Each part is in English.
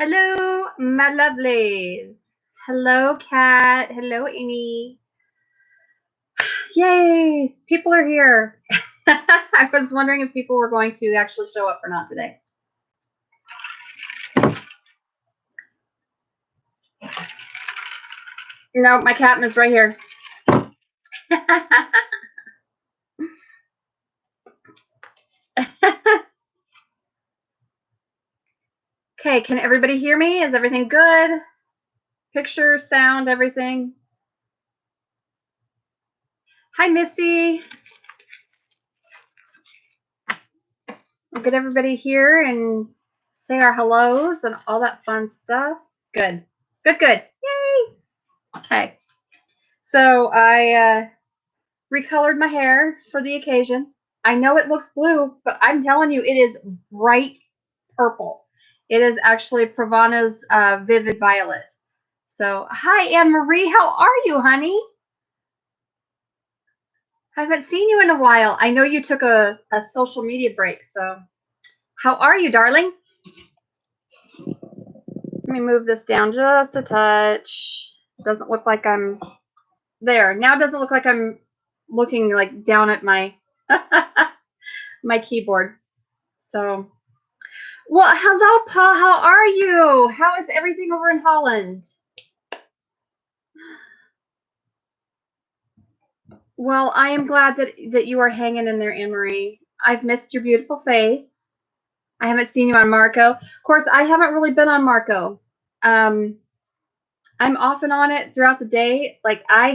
Hello, my lovelies. Hello, Kat. Hello, Amy. Yay, people are here. I was wondering if people were going to actually show up or not today. No, my cat is right here. Okay, can everybody hear me? Is everything good? Picture, sound, everything? Hi, Missy. We'll get everybody here and say our hellos and all that fun stuff. Good. Good, good. Yay. Okay. So I recolored my hair for the occasion. I know it looks blue, but I'm telling you, it is bright purple. It is actually Pravana's Vivid Violet. So, hi, Anne Marie. How are you, honey? I haven't seen you in a while. I know you took a social media break. So, how are you, darling? Let me move this down just a touch. Doesn't look like I'm there. Now it doesn't look like I'm looking like down at my my keyboard. So, well, hello, Paul. How are you? How is everything over in Holland? Well, I am glad that you are hanging in there, Anne Marie. I've missed your beautiful face. I haven't seen you on Marco. Of course, I haven't really been on Marco. I'm off and on it throughout the day. Like I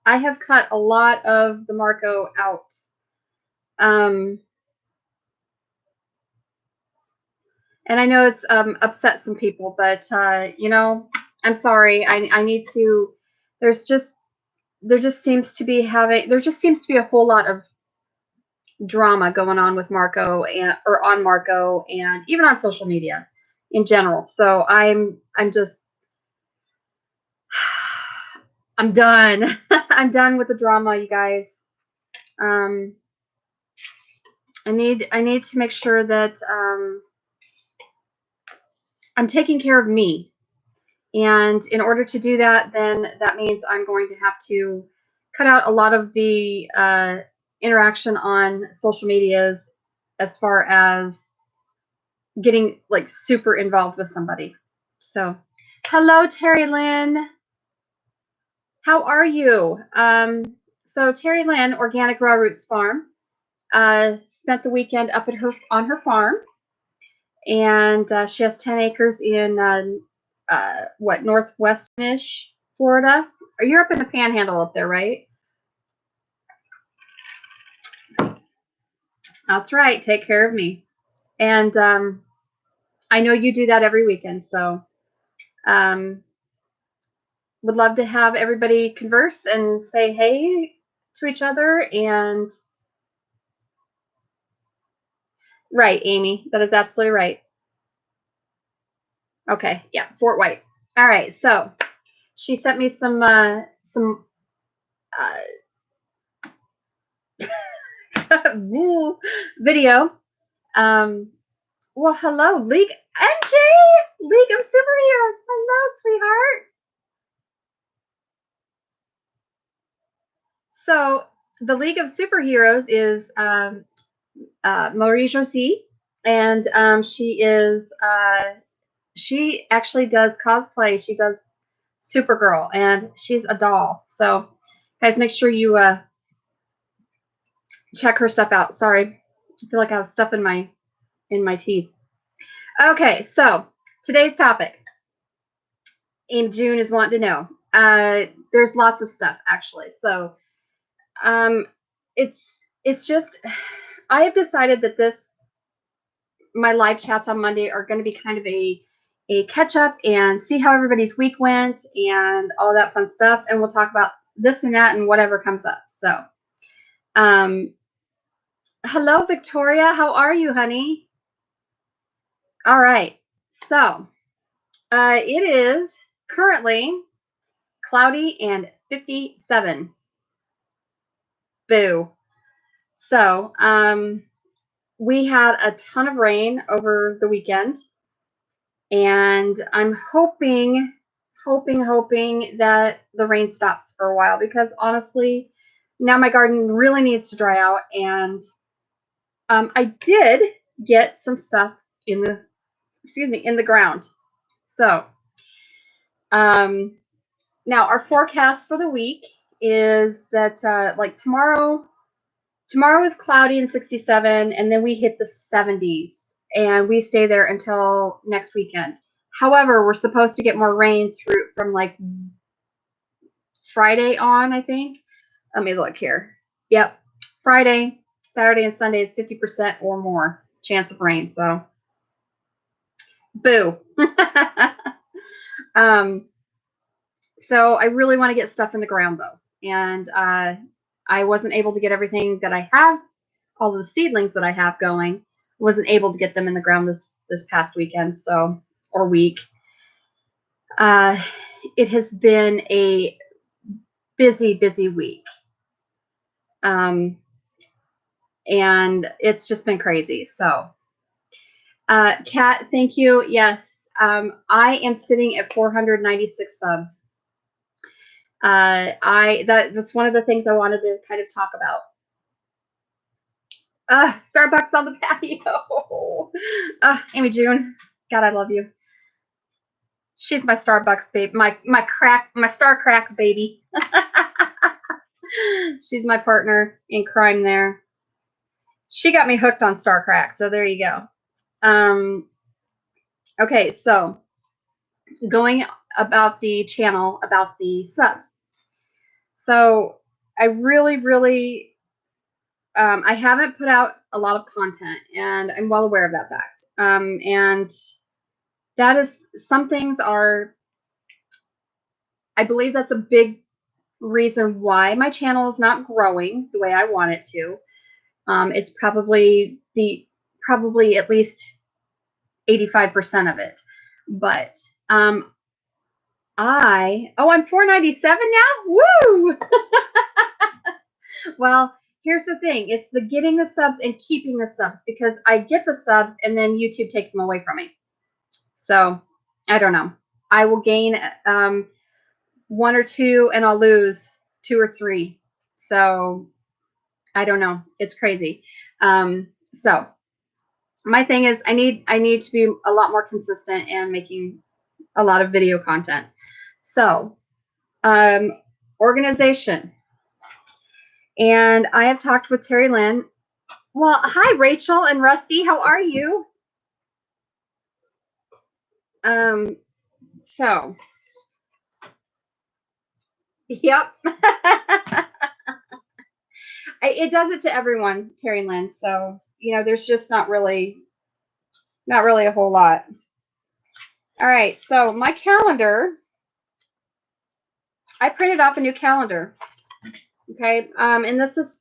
have cut a lot of the Marco out. And I know it's upset some people, but you know, I'm sorry. I need to. There just seems to be a whole lot of drama going on with Marco or on Marco and even on social media in general. So I'm just I'm done. I'm done with the drama, you guys. I need to make sure that I'm taking care of me. And in order to do that, then that means I'm going to have to cut out a lot of the interaction on social medias as far as getting like super involved with somebody. So, hello, Terry Lynn. How are you? So Terry Lynn, Organic Raw Roots Farm, spent the weekend up on her farm, and she has 10 acres in northwestern-ish Florida. You're up in the Panhandle up there, right? That's right. Take care of me. And I know you do that every weekend, so would love to have everybody converse and say hey to each other. And right, Amy, that is absolutely right. Okay, yeah, Fort White. All right, so she sent me some video. Well, hello, League MJ, League of Superheroes. Hello, sweetheart. So the League of Superheroes is Marie Josie, and she actually does cosplay. She does Supergirl, and she's a doll. So, guys, make sure you check her stuff out. Sorry, I feel like I have stuff in my teeth. Okay, so today's topic. And June is wanting to know. There's lots of stuff actually. So, it's just I have decided that my live chats on Monday are going to be kind of a catch up and see how everybody's week went and all that fun stuff. And we'll talk about this and that and whatever comes up. So, hello, Victoria. How are you, honey? All right. So, it is currently cloudy and 57. Boo. So, we had a ton of rain over the weekend. And I'm hoping that the rain stops for a while, because honestly, now my garden really needs to dry out. And I did get some stuff in the ground. So now our forecast for the week is that like tomorrow is cloudy and 67, and then we hit the 70s, and we stay there until next weekend. However, we're supposed to get more rain through from like Friday on, I think. Let me look here. Yep. Friday, Saturday, and Sunday is 50% or more chance of rain. So, boo. So I really want to get stuff in the ground though. And I wasn't able to get everything that I have, all the seedlings that I have going, wasn't able to get them in the ground this past weekend, or week. It has been a busy week. And it's just been crazy. So, Kat, thank you. Yes, I am sitting at 496 subs. That's one of the things I wanted to kind of talk about. Starbucks on the patio. Amy June, God, I love you. She's my Starbucks baby, my star crack baby. She's my partner in crime there. She got me hooked on Star Crack, so there you go. Okay, so going about the channel, about the subs. So I really, I haven't put out a lot of content, and I'm well aware of that fact. And that is, some things are, I believe that's a big reason why my channel is not growing the way I want it to. It's probably at least 85% of it. But I'm 497 now. Woo! Well, here's the thing. It's the getting the subs and keeping the subs, because I get the subs and then YouTube takes them away from me. So I don't know. I will gain one or two and I'll lose two or three. So I don't know. It's crazy. So my thing is, I need to be a lot more consistent and making a lot of video content. So, organization. And I have talked with Terry Lynn. Well, hi, Rachel and Rusty. How are you? So, yep. It does it to everyone, Terry Lynn. So, there's just not really a whole lot. All right. So my calendar, I printed off a new calendar. Okay. And this is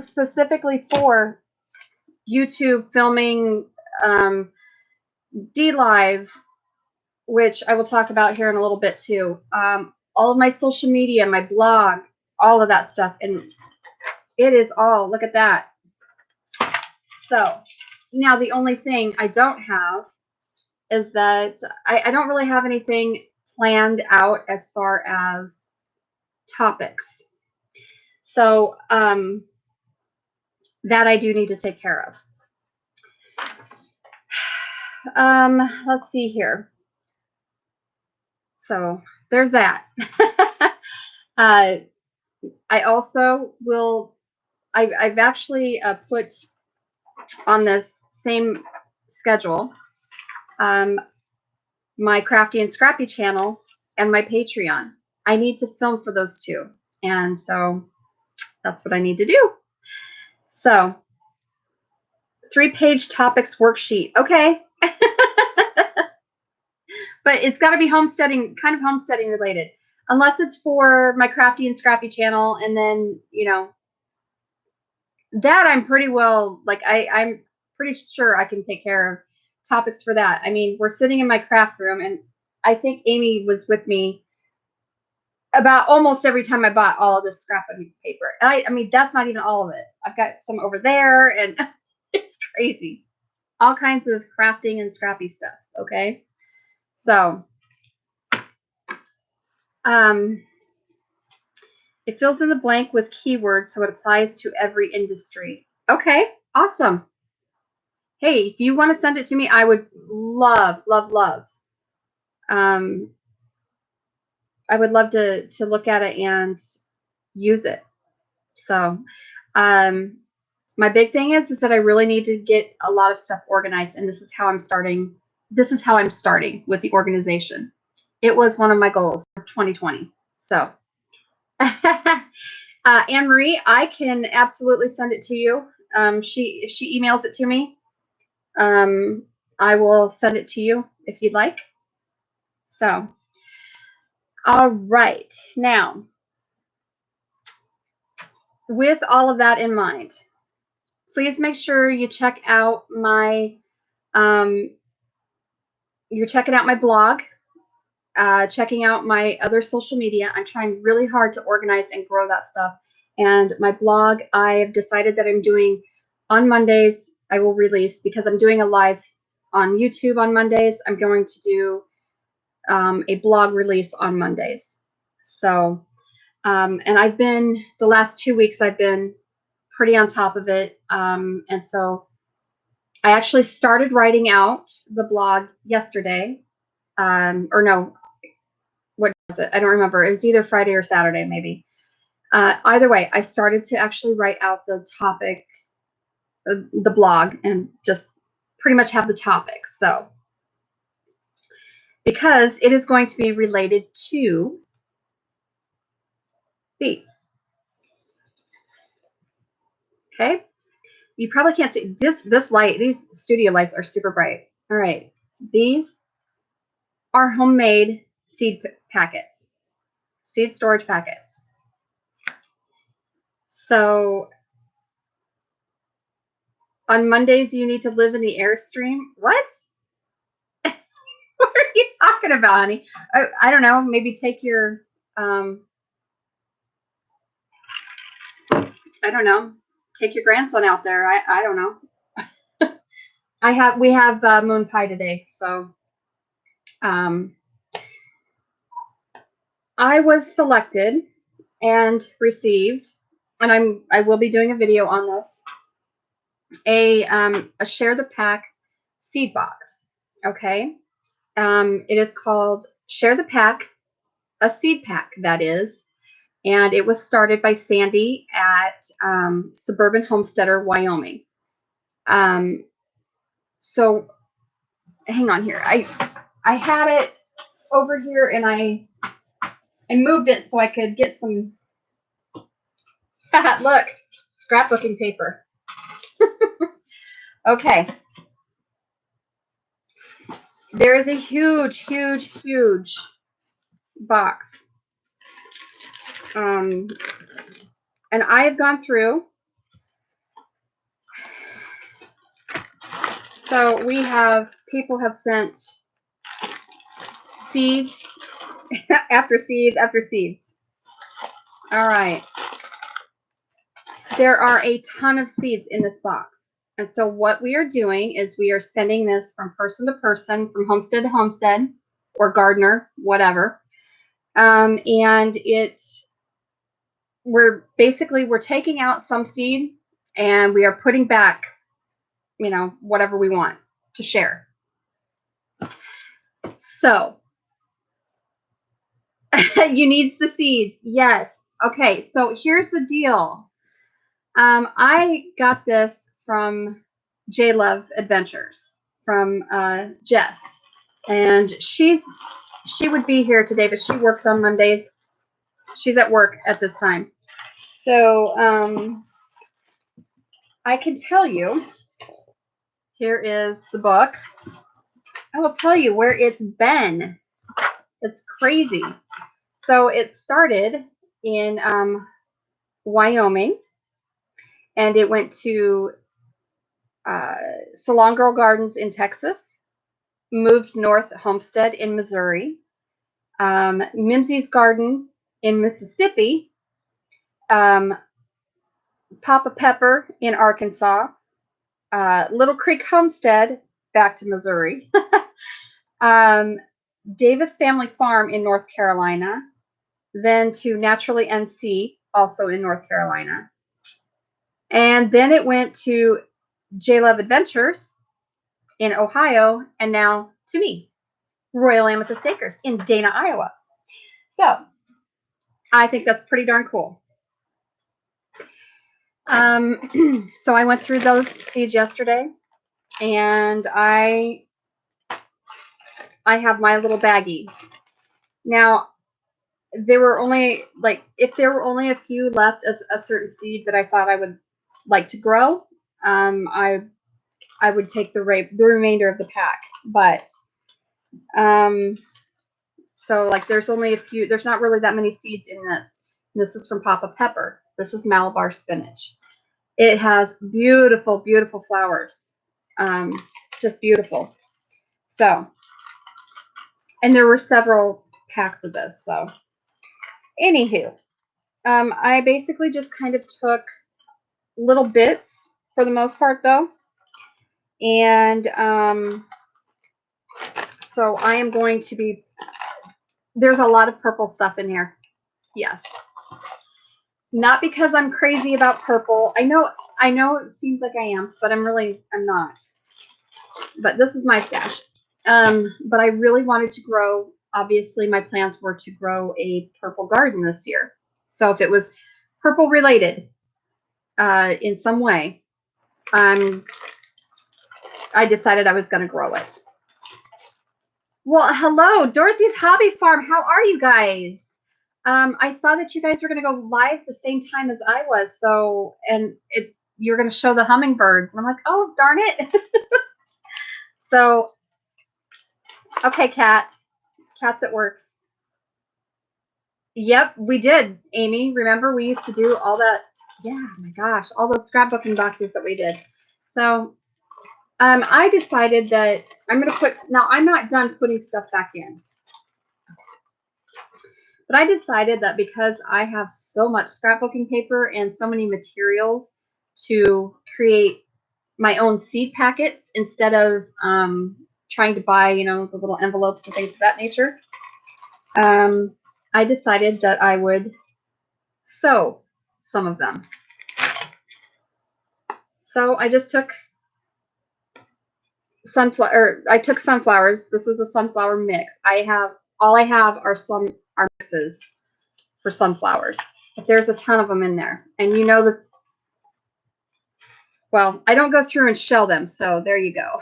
specifically for YouTube filming, DLive, which I will talk about here in a little bit too. All of my social media, my blog, all of that stuff. And it is all, look at that. So now the only thing I don't have is that I don't really have anything planned out as far as topics. So that I do need to take care of. Let's see here. So there's that. I also will, I've actually put on this same schedule my Crafty and Scrappy channel and my Patreon. I need to film for those two. And so that's what I need to do. So 3-page topics worksheet. Okay. But it's got to be homesteading related, unless it's for my Crafty and Scrappy channel. And then, that I'm pretty well, like I'm pretty sure I can take care of topics for that. I mean, we're sitting in my craft room, and I think Amy was with me about almost every time I bought all of this scrap of paper. And I mean, that's not even all of it. I've got some over there, and it's crazy. all kinds of crafting and scrappy stuff. Okay. So, it fills in the blank with keywords, so it applies to every industry. Okay, awesome. Hey, if you want to send it to me, I would love, love, love. I would love to look at it and use it. So, my big thing is that I really need to get a lot of stuff organized, and this is how I'm starting. This is how I'm starting with the organization. It was one of my goals for 2020. So, Anne Marie, I can absolutely send it to you. If she emails it to me, I will send it to you if you'd like. So, all right. Now, with all of that in mind, please make sure you check out my you're checking out my blog, checking out my other social media. I'm trying really hard to organize and grow that stuff. And my blog, I've decided that I'm doing on Mondays, I will release, because I'm doing a live on YouTube on Mondays. I'm going to do a blog release on Mondays. So, and I've been, the last 2 weeks, I've been pretty on top of it. And so I actually started writing out the blog yesterday. Or no, what was it? I don't remember. It was either Friday or Saturday, maybe. Either way, I started to actually write out the topic, the blog, and just pretty much have the topic. So, because it is going to be related to these. Okay. You probably can't see this light. These studio lights are super bright. All right. These are homemade seed packets, seed storage packets. So on Mondays, you need to live in the Airstream. What? What are you talking about, honey? I don't know. Maybe take your, I don't know. Take your grandson out there. I don't know. We have moon pie today, so I was selected and received, and I will be doing a video on this. A share the pack seed box. Okay, it is called Share the Pack, a seed pack, that is, and it was started by Sandy at Suburban Homesteader, Wyoming. So hang on here. I had it over here, and I moved it so I could get some. Look, scrapbooking paper. Okay. There is a huge, huge, huge box. And I have gone through. So people have sent seeds after seeds after seeds. All right. There are a ton of seeds in this box. And so what we are doing is we are sending this from person to person, from homestead to homestead, or gardener, whatever. And we're taking out some seed and we are putting back, whatever we want to share. So you need the seeds. Yes. Okay. So here's the deal. I got this from J Love Adventures from Jess, and she would be here today, but she works on Mondays. She's at work at this time. So I can tell you, here is the book. I will tell you where it's been. It's crazy. So it started in Wyoming, and it went to Salon Girl Gardens in Texas, moved north Homestead in Missouri, Mimsey's Garden in Mississippi, Papa Pepper in Arkansas, Little Creek Homestead, back to Missouri. Davis Family Farm in North Carolina, then to Naturally NC, also in North Carolina. And then it went to J Love Adventures in Ohio, and now to me, Royal Amethyst Acres in Dana, Iowa. So I think that's pretty darn cool. So I went through those seeds yesterday, and I have my little baggie. Now, there were only, like, if there were only a few left of a certain seed that I thought I would like to grow, I would take the remainder of the pack. But so, like, there's only a few. There's not really that many seeds in this. This is from Papa Pepper. This is Malabar spinach. It has beautiful, beautiful flowers. Just beautiful. So, and there were several packs of this. So, anywho, I basically just kind of took little bits for the most part, though. And so I am going to be, there's a lot of purple stuff in here. Yes. Not because I'm crazy about purple. I know it seems like I am, but I'm not. But this is my stash. But I really wanted to grow, obviously my plans were to grow a purple garden this year. So if it was purple related in some way, I decided I was going to grow it. Well, hello, Dorothy's Hobby Farm. How are you guys? I saw that you guys were going to go live the same time as I was. So, and you're going to show the hummingbirds. And I'm like, oh, darn it. So, okay, Kat. Kat's at work. Yep, we did, Amy. Remember, we used to do all that. Yeah, my gosh, all those scrapbooking boxes that we did. So, I decided that I'm going to put, now I'm not done putting stuff back in. But I decided that because I have so much scrapbooking paper and so many materials to create my own seed packets instead of trying to buy, the little envelopes and things of that nature, I decided that I would sew some of them. So I just took sunflowers. This is a sunflower mix. All I have are mixes for sunflowers. But there's a ton of them in there. And you know that, well, I don't go through and shell them, so there you go.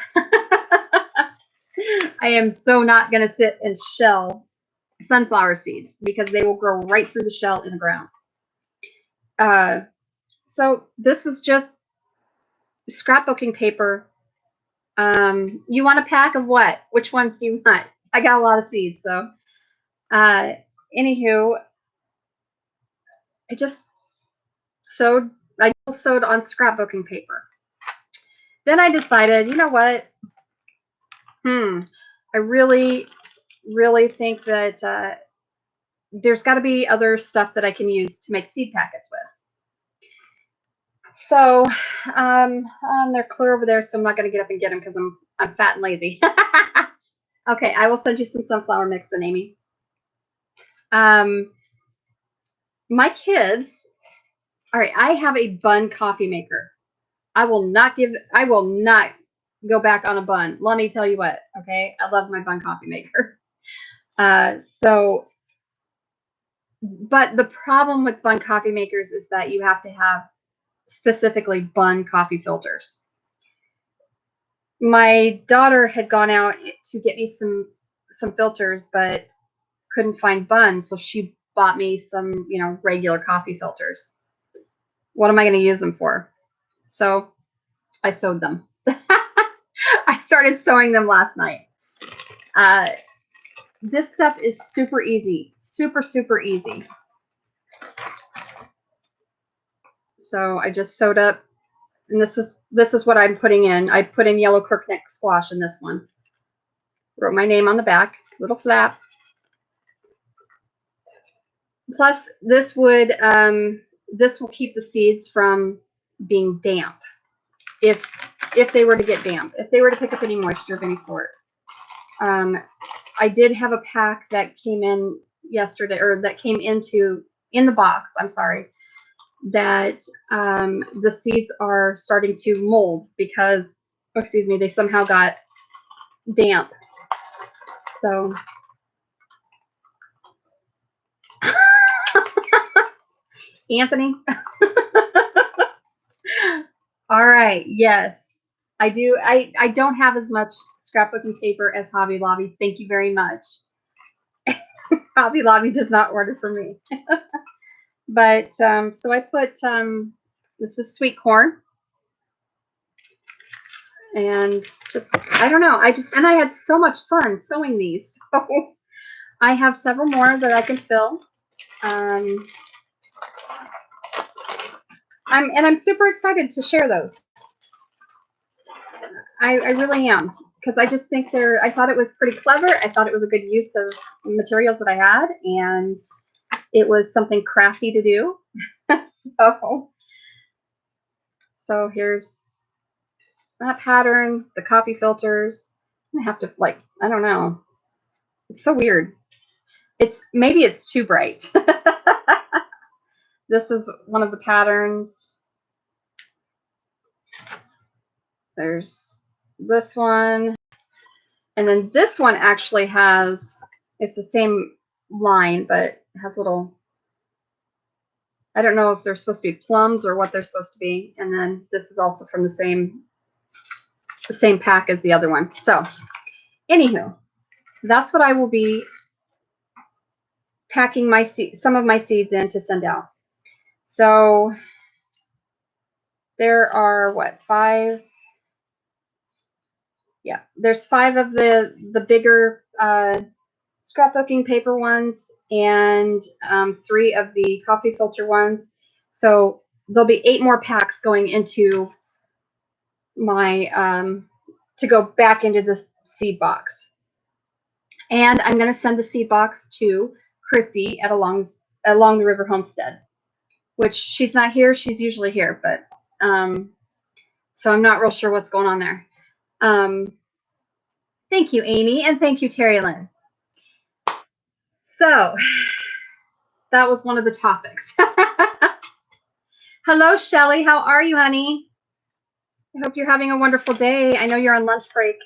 I am so not going to sit and shell sunflower seeds because they will grow right through the shell in the ground. So this is just scrapbooking paper. You want a pack of what? Which ones do you want? I got a lot of seeds, so anywho, I just sewed on scrapbooking paper. Then I decided, you know what? I really, really think that there's got to be other stuff that I can use to make seed packets with. So they're clear over there, so I'm not going to get up and get them because I'm fat and lazy. Okay, I will send you some sunflower mix then, Amy. My kids, all right, I have a bun coffee maker. I will not go back on a bun. Let me tell you what, okay? I love my bun coffee maker. But the problem with bun coffee makers is that you have to have specifically bun coffee filters. My daughter had gone out to get me some filters, but couldn't find buns, so she bought me some, regular coffee filters. What am I going to use them for? So I sewed them. I started sewing them last night. This stuff is super easy, super, super easy. So I just sewed up, and this is what I'm putting in. I put in yellow crookneck squash in this one. Wrote my name on the back, little flap. Plus, this will keep the seeds from being damp. If if they were to get damp, if they were to pick up any moisture of any sort. I did have a pack that came in yesterday, or that came in the box, I'm sorry, that the seeds are starting to mold because, excuse me, they somehow got damp. So Anthony. All right, yes. I do. I don't have as much scrapbooking paper as Hobby Lobby. Thank you very much. Hobby Lobby does not order for me. But so I put this is sweet corn, and just I don't know. I had so much fun sewing these. So I have several more that I can fill. I'm super excited to share those. I really am, because I just think I thought it was pretty clever. I thought it was a good use of materials that I had, and it was something crafty to do. So here's that pattern, the coffee filters. I have to, like, I don't know. It's so weird. Maybe it's too bright. This is one of the patterns. There's this one. And then this one actually it's the same line, but it has little, I don't know if they're supposed to be plums or what they're supposed to be. And then this is also from the same pack as the other one. So anywho, that's what I will be packing some of my seeds in to send out. So there are what, 5? Yeah, there's 5 of the bigger scrapbooking paper ones, and 3 of the coffee filter ones. So there'll be 8 more packs going into my to go back into the seed box. And I'm going to send the seed box to Chrissy at Along the River Homestead, which she's not here. She's usually here, but so I'm not real sure what's going on there. Thank you, Amy, and thank you, Terry Lynn. So that was one of the topics. Hello, Shelly. How are you, honey? I hope you're having a wonderful day. I know you're on lunch break.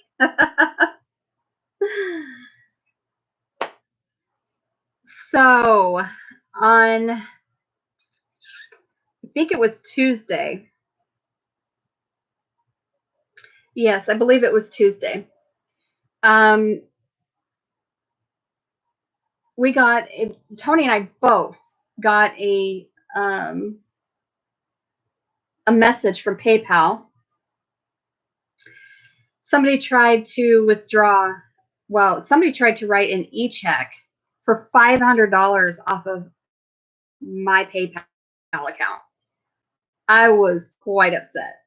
So on, I think it was Tuesday. Yes, I believe it was Tuesday. We got Tony and I both got a message from PayPal. Somebody tried to withdraw. Well, somebody tried to write an e-check for $500 off of my PayPal account. I was quite upset.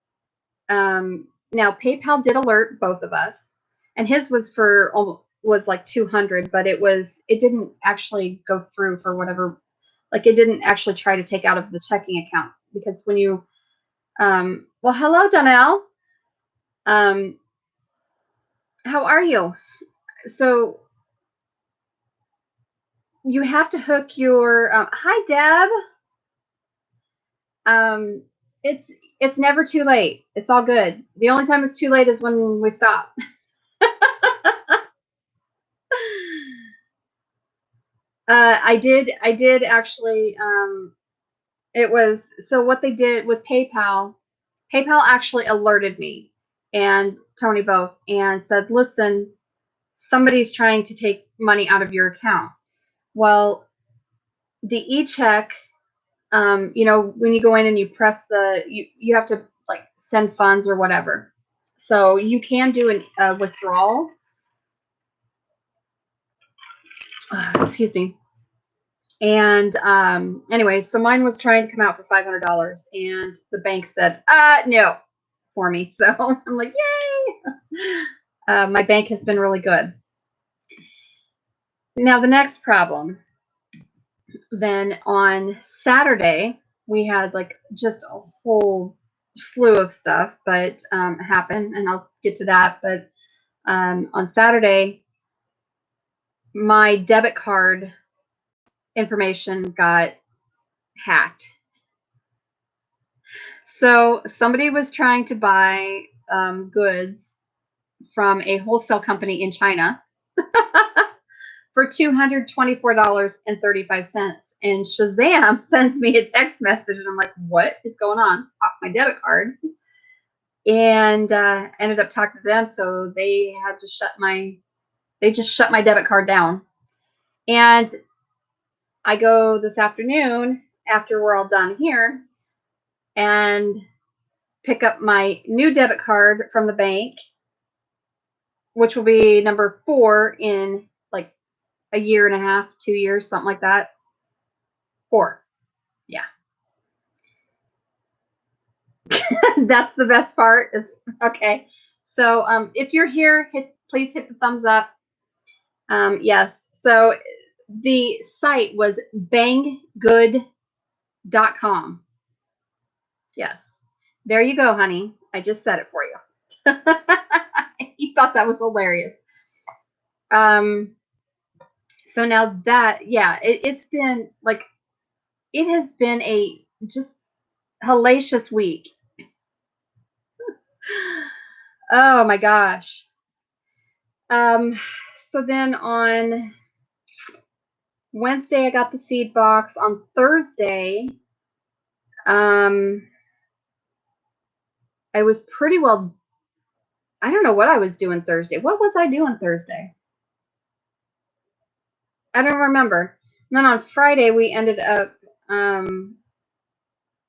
Now PayPal did alert both of us, and his was like 200, but it didn't actually go through for whatever. Like, it didn't actually try to take out of the checking account, because when you well, hello, Donnell. How are you? So you have to hook your hi, Deb. It's never too late. It's all good. The only time it's too late is when we stop. I did actually. It was, so what they did with PayPal actually alerted me and Tony both, and said, listen, somebody's trying to take money out of your account. Well, the e-check, when you go in and you press you have to, like, send funds or whatever. So you can do a withdrawal. Excuse me. And anyways, so mine was trying to come out for $500, and the bank said, no, for me. So I'm like, yay! My bank has been really good. Now, the next problem, then on Saturday, we had, like, just a whole slew of stuff, but happened, and I'll get to that. But on Saturday, my debit card information got hacked. So somebody was trying to buy goods from a wholesale company in China for $224.35. And Shazam sends me a text message, and I'm like, what is going on? Off my debit card. And ended up talking to them, so they had to shut my debit card down. And I go this afternoon after we're all done here and pick up my new debit card from the bank, which will be number 4 in like a year and a half, 2 years, something like that. 4. Yeah. That's the best part is okay. So if you're here, please hit the thumbs up. Yes. So the site was banggood.com. Yes. There you go, honey. I just said it for you. You thought that was hilarious. So now that, yeah, it's been like, it has been a just hellacious week. Oh my gosh. So then on Wednesday, I got the seed box. On Thursday, I was pretty well, I don't know what I was doing Thursday. What was I doing Thursday? I don't remember. And then on Friday, we ended up,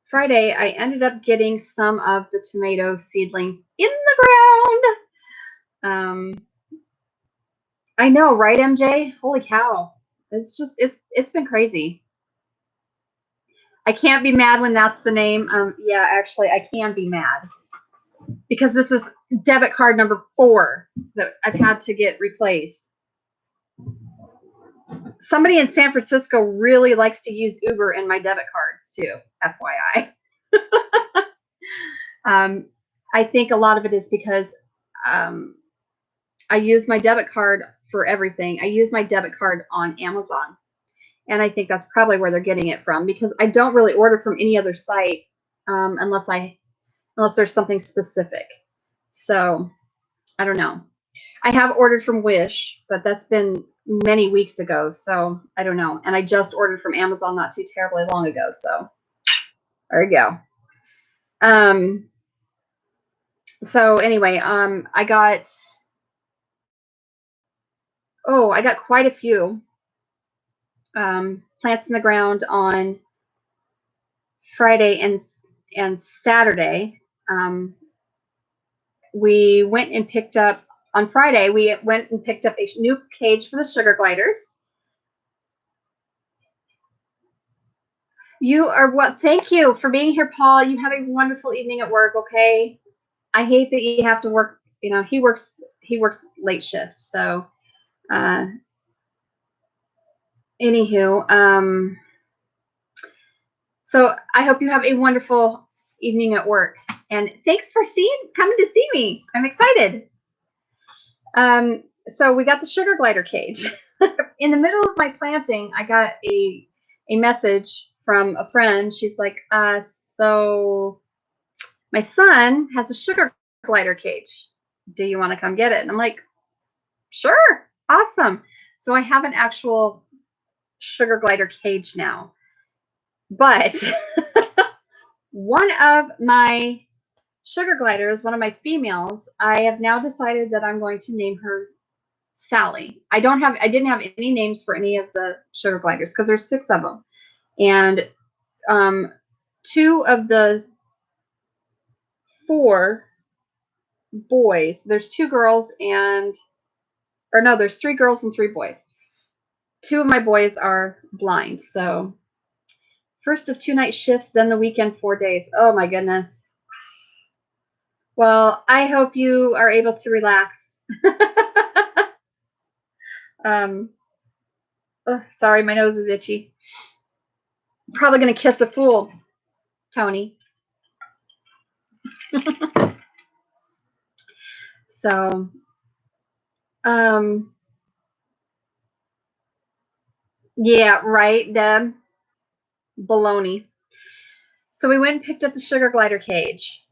Friday, I ended up getting some of the tomato seedlings in the ground. I know, right, MJ? Holy cow. It's just, it's been crazy. I can't be mad when that's the name. Yeah, actually, I can be mad because this is debit card number 4 that I've had to get replaced. Somebody in San Francisco really likes to use Uber in my debit cards too, FYI. I think a lot of it is because I use my debit card for everything. I use my debit card on Amazon. And I think that's probably where they're getting it from, because I don't really order from any other site unless there's something specific. So I don't know. I have ordered from Wish, but that's been many weeks ago. So I don't know. And I just ordered from Amazon not too terribly long ago. So there you go. So anyway, I got quite a few plants in the ground on Friday and Saturday. We went and picked up on Friday. We went and picked up a new cage for the sugar gliders. You are what? Thank you for being here, Paul. You have a wonderful evening at work. Okay. I hate that you have to work. You know, he works late shift. So, anywho, so I hope you have a wonderful evening at work. And thanks for coming to see me. I'm excited. So we got the sugar glider cage. In the middle of my planting, I got a message from a friend. She's like, so my son has a sugar glider cage. Do you want to come get it? And I'm like, sure, awesome. So I have an actual sugar glider cage now. But one of my sugar gliders, one of my females, I have now decided that I'm going to name her Sally. I didn't have any names for any of the sugar gliders because there's 6 of them. And 2 of the 4 boys, there's 2 girls there's 3 girls and 3 boys. 2 of my boys are blind. So first of 2 night shifts, then the weekend 4 days. Oh my goodness. Well, I hope you are able to relax. Sorry, my nose is itchy. Probably going to kiss a fool, Tony. So, yeah, right, Deb. Baloney. So we went and picked up the sugar glider cage.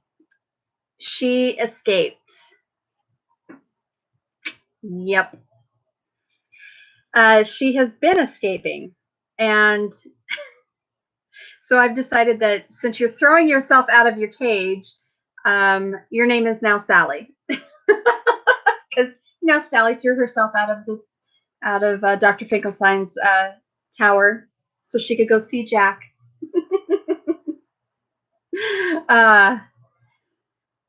She escaped. Yep. She has been escaping. And so I've decided that since you're throwing yourself out of your cage, your name is now Sally. Because Sally threw herself out of Dr. Finkelstein's tower so she could go see Jack.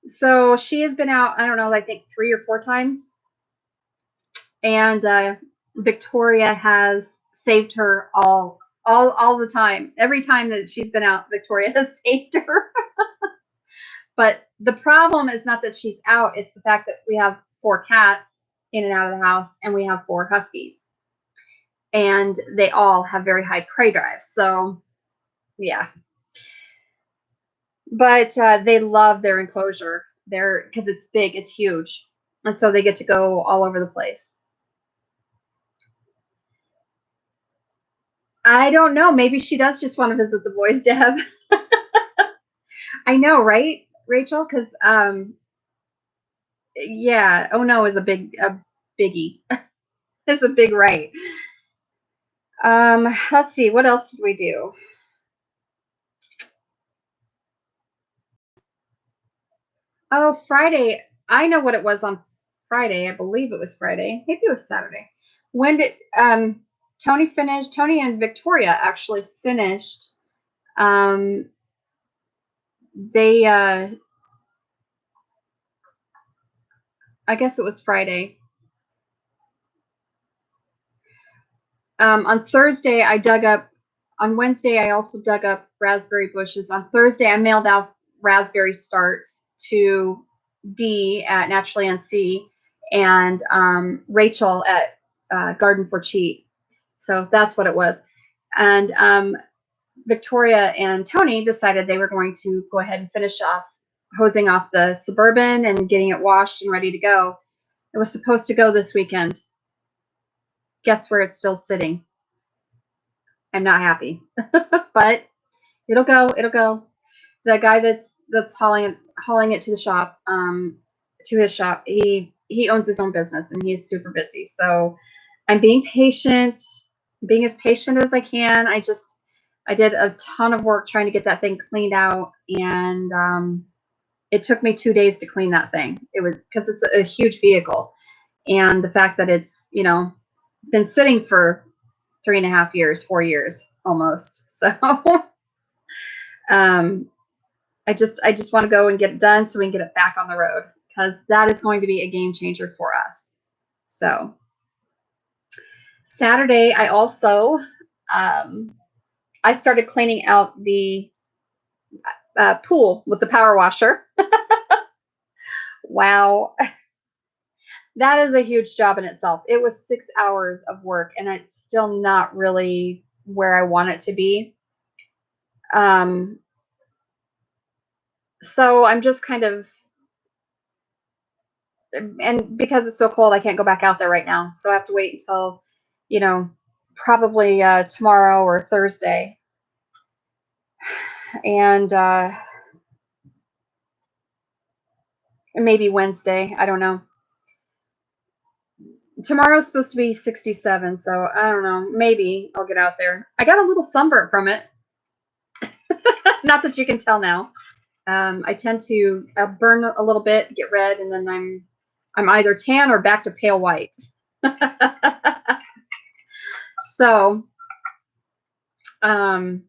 So she has been out, I don't know, I think 3 or 4 times. And Victoria has saved her all the time. Every time that she's been out, Victoria has saved her. But the problem is not that she's out, it's the fact that we have 4 cats in and out of the house, and we have 4 huskies. And they all have very high prey drives. So, yeah. But they love their enclosure. Because it's big, it's huge. And so they get to go all over the place. I don't know. Maybe she does just want to visit the boys, Deb. I know, right, Rachel? Because yeah. Oh no, is a biggie. It's a big right. Let's see. What else did we do? Oh, Friday. I know what it was on Friday. I believe it was Friday. Maybe it was Saturday. When did Tony finish? Tony and Victoria actually finished. They I guess it was Friday. On Thursday, I dug up. On Wednesday, I also dug up raspberry bushes. On Thursday, I mailed out raspberry starts to Dee at Naturally NC and Rachel at Garden for Cheap. So that's what it was. And Victoria and Tony decided they were going to go ahead and finish off hosing off the Suburban and getting it washed and ready to go. It was supposed to go this weekend. Guess where it's still sitting? I'm not happy, but it'll go. It'll go. The guy that's hauling it to the shop, to his shop, he owns his own business and he's super busy. So I'm being patient, being as patient as I can. I did a ton of work trying to get that thing cleaned out, and it took me 2 days to clean that thing. It was because it's a huge vehicle, and the fact that it's been sitting for 3.5 years, 4 years almost. So I just want to go and get it done so we can get it back on the road, because that is going to be a game changer for us. So Saturday, I also I started cleaning out the pool with the power washer. Wow. That is a huge job in itself. It was 6 hours of work, and it's still not really where I want it to be. So I'm just kind of, and because it's so cold, I can't go back out there right now. So I have to wait until, probably tomorrow or Thursday. And maybe Wednesday. I don't know. Tomorrow's supposed to be 67, so I don't know. Maybe I'll get out there. I got a little sunburn from it. Not that you can tell now. I tend to burn a little bit, get red, and then I'm either tan or back to pale white. So I'm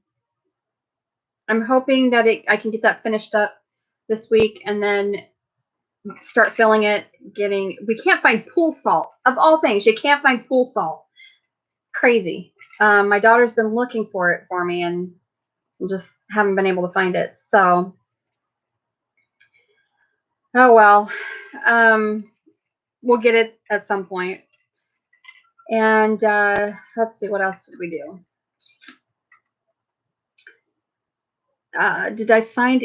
hoping that I can get that finished up this week, and then start filling it. We can't find pool salt. Of all things, you can't find pool salt. Crazy. My daughter's been looking for it for me, and just haven't been able to find it. So, oh well. We'll get it at some point. And let's see, what else did we do? Did I find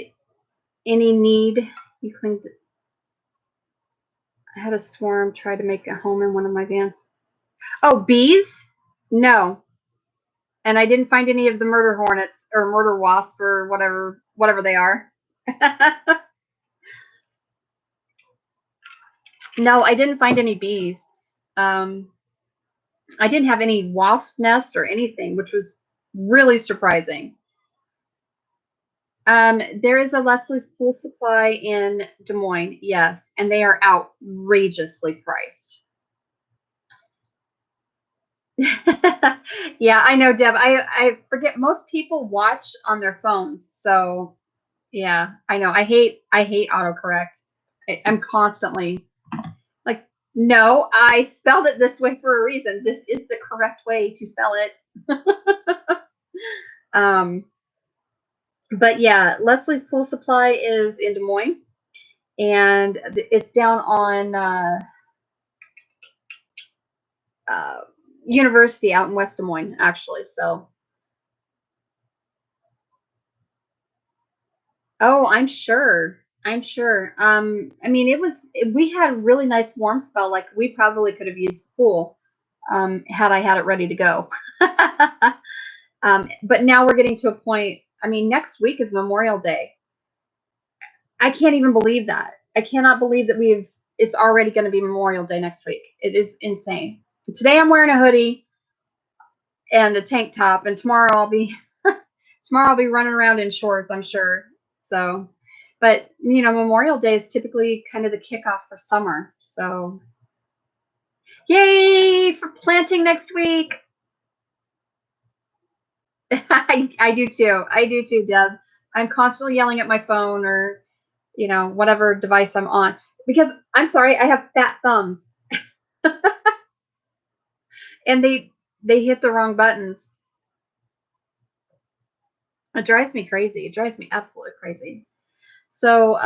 any need You cleaned it. I had a swarm try to make a home in one of my vans. Oh, bees? No. And I didn't find any of the murder hornets or murder wasp or whatever they are. No, I didn't find any bees. I didn't have any wasp nest or anything, which was really surprising. There is a Leslie's Pool Supply in Des Moines, yes, and they are outrageously priced. Yeah, I know, Deb. I forget most people watch on their phones, so yeah, I know. I hate autocorrect. I'm constantly like, no, I spelled it this way for a reason. This is the correct way to spell it. But yeah, Leslie's Pool Supply is in Des Moines, and it's down on University out in West Des Moines, actually. So, oh, I'm sure. I'm sure. I mean, we had a really nice warm spell. Like we probably could have used the pool had I had it ready to go. But now we're getting to a point. I mean, next week is Memorial Day. I can't even believe that. I cannot believe that it's already going to be Memorial Day next week. It is insane. Today I'm wearing a hoodie and a tank top, and tomorrow I'll be running around in shorts, I'm sure. So, but Memorial Day is typically kind of the kickoff for summer. So, yay for planting next week. I do too. I do too, Deb. I'm constantly yelling at my phone or, whatever device I'm on because I'm sorry, I have fat thumbs and they hit the wrong buttons. It drives me crazy. It drives me absolutely crazy. So,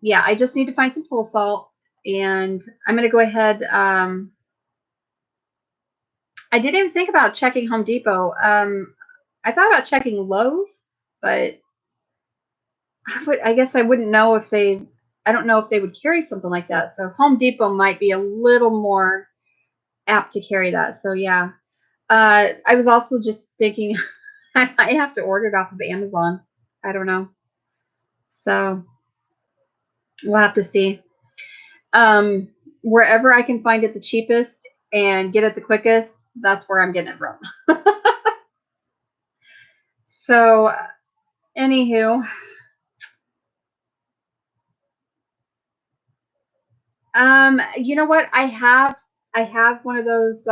yeah, I just need to find some pool salt and I'm going to go ahead. I didn't even think about checking Home Depot. I thought about checking Lowe's, but I guess I wouldn't know I don't know if they would carry something like that. So Home Depot might be a little more apt to carry that. So yeah. I was also just thinking I might have to order it off of Amazon. I don't know. So we'll have to see. Wherever I can find it the cheapest and get it the quickest, that's where I'm getting it from. So anywho, you know what? I have one of those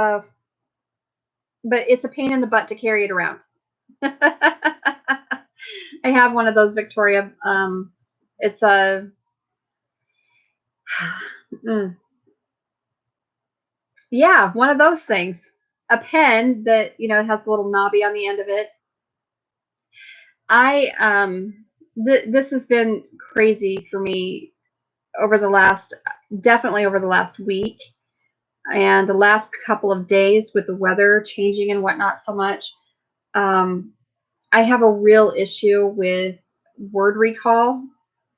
but it's a pain in the butt to carry it around. I have one of those, Victoria. It's a yeah, one of those things. A pen that has a little knobby on the end of it. This has been crazy for me definitely over the last week and the last couple of days with the weather changing and whatnot so much. I have a real issue with word recall.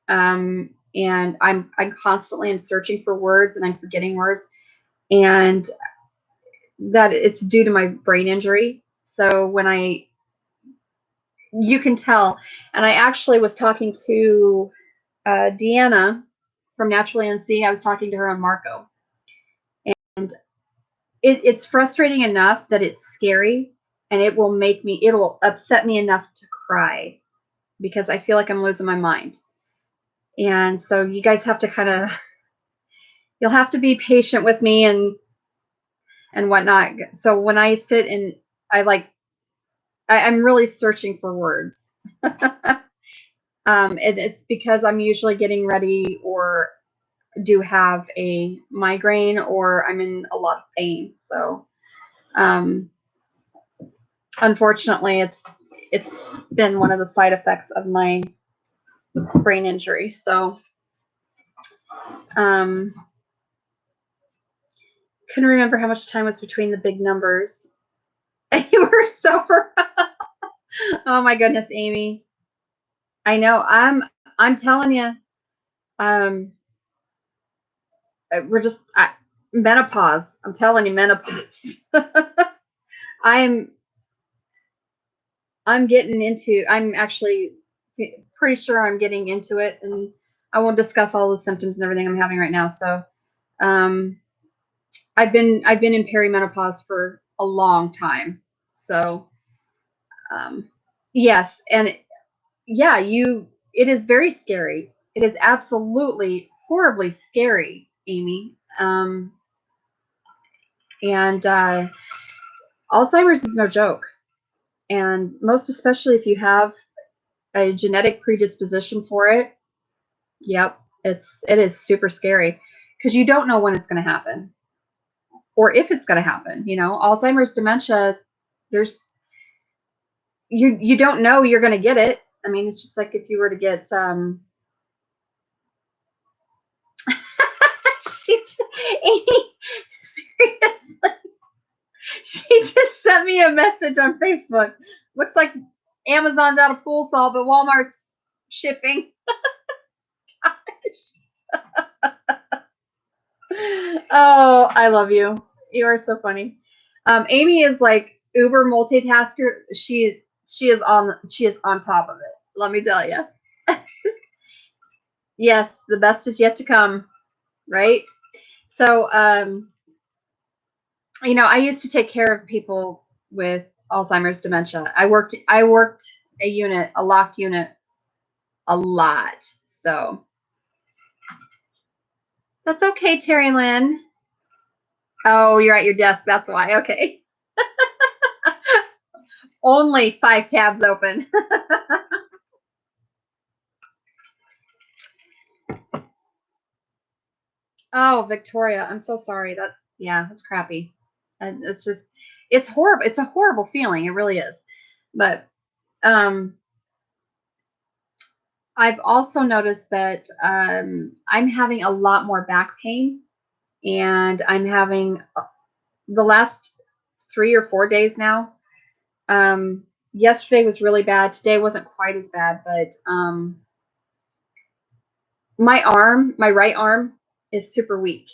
And I'm constantly am searching for words and I'm forgetting words, and that it's due to my brain injury. So you can tell, and I actually was talking to Deanna from Naturally NC. I was talking to her on Marco, and it's frustrating enough that it's scary, and it will upset me enough to cry because I feel like I'm losing my mind. And so you guys have to you'll have to be patient with me and whatnot. So when I sit and I'm really searching for words. And it's because I'm usually getting ready or do have a migraine or I'm in a lot of pain. So, unfortunately, it's been one of the side effects of my brain injury. So, couldn't remember how much time was between the big numbers. You were so. Oh my goodness, Amy. I know. I'm telling you. Um, we're just menopause. I'm telling you, menopause. I'm I'm actually pretty sure I'm getting into it, and I won't discuss all the symptoms and everything I'm having right now. So, um, I've been in perimenopause for a long time. So, um, yes, and yeah, it is very scary. It is absolutely horribly scary, Amy. And Alzheimer's is no joke. And most especially if you have a genetic predisposition for it, yep, it is super scary because you don't know when it's going to happen or if it's going to happen. You know, Alzheimer's dementia, there's you don't know you're going to get it. I mean, it's just like if you were to get she Amy, seriously, she just sent me a message on Facebook. Looks like Amazon's out of pool salt, but Walmart's shipping. Oh, I love you. You are so funny. Amy is like uber multitasker. She is on top of it. Let me tell you. Yes, the best is yet to come, right? So, you know, I used to take care of people with Alzheimer's dementia. I worked a locked unit a lot. So that's okay, Terry Lynn. Oh, you're at your desk. That's why. Okay. Only 5 tabs open. Oh, Victoria, I'm so sorry. Yeah, that's crappy. And it's just, it's horrible. It's a horrible feeling. It really is. But um, I've also noticed that I'm having a lot more back pain, and I'm having the last 3 or 4 days now. Yesterday was really bad. Today wasn't quite as bad, but my right arm is super weak.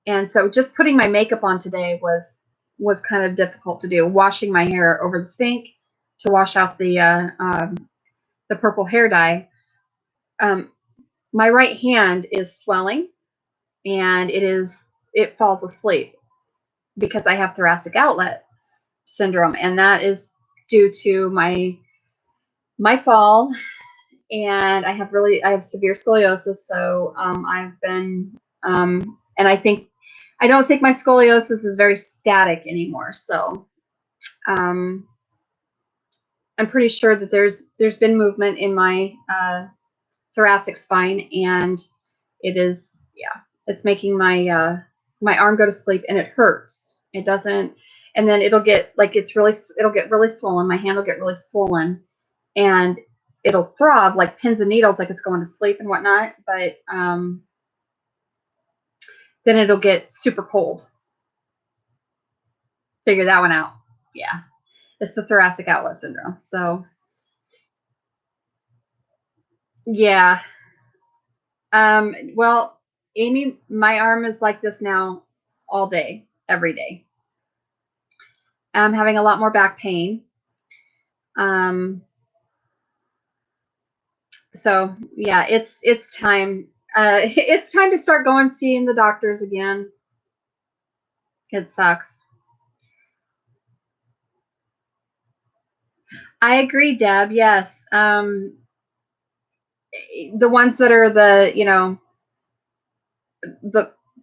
And so just putting my makeup on today was kind of difficult to do. Washing my hair over the sink to wash out the purple hair dye. Um, my right hand is swelling, and it falls asleep because I have thoracic outlet syndrome, and that is due to my fall, and I have severe scoliosis. So I've been and I don't think my scoliosis is very static anymore. So um, I'm pretty sure that there's been movement in my thoracic spine, and it's making my arm go to sleep, and it hurts. It doesn't, and then it'll get really swollen. My hand will get really swollen, and it'll throb like pins and needles, like it's going to sleep and whatnot. But then it'll get super cold. Figure that one out. Yeah, it's the thoracic outlet syndrome. So yeah. Well, Amy, my arm is like this now all day, every day. I'm having a lot more back pain. Um, so yeah, it's time. It's time to start going seeing the doctors again. It sucks. I agree, Deb. Yes. The ones that are the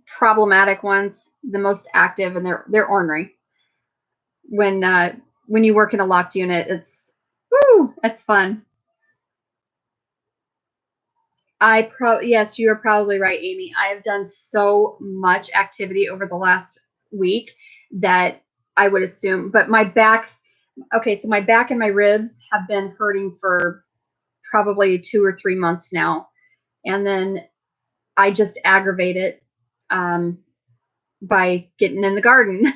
problematic ones, the most active, and they're ornery. When you work in a locked unit, it's fun. Yes, you are probably right, Amy. I have done so much activity over the last week that I would assume, but my back, okay, so my back and my ribs have been hurting for probably 2 or 3 months now. And then I just aggravate it um, by getting in the garden.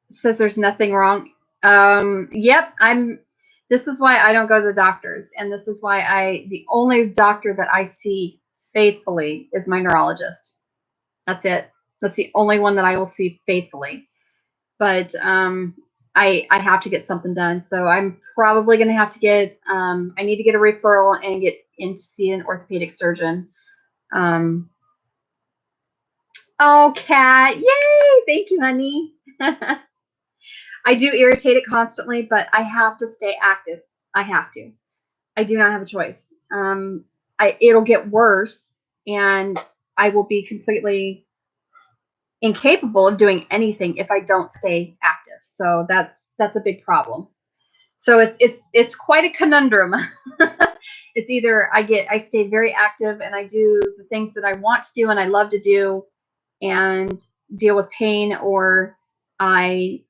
Says there's nothing wrong. Yep, This is why I don't go to the doctors, and this is why the only doctor that I see faithfully is my neurologist. That's it. That's the only one that I will see faithfully. But I have to get something done, so I'm probably going to have to get. I need to get a referral and get in to see an orthopedic surgeon. Oh, Cat! Yay! Thank you, honey. I do irritate it constantly, but I have to stay active. I have to. I do not have a choice. It'll get worse, and I will be completely incapable of doing anything if I don't stay active. So that's a big problem. So it's quite a conundrum. It's either I stay very active and I do the things that I want to do and I love to do and deal with pain, or I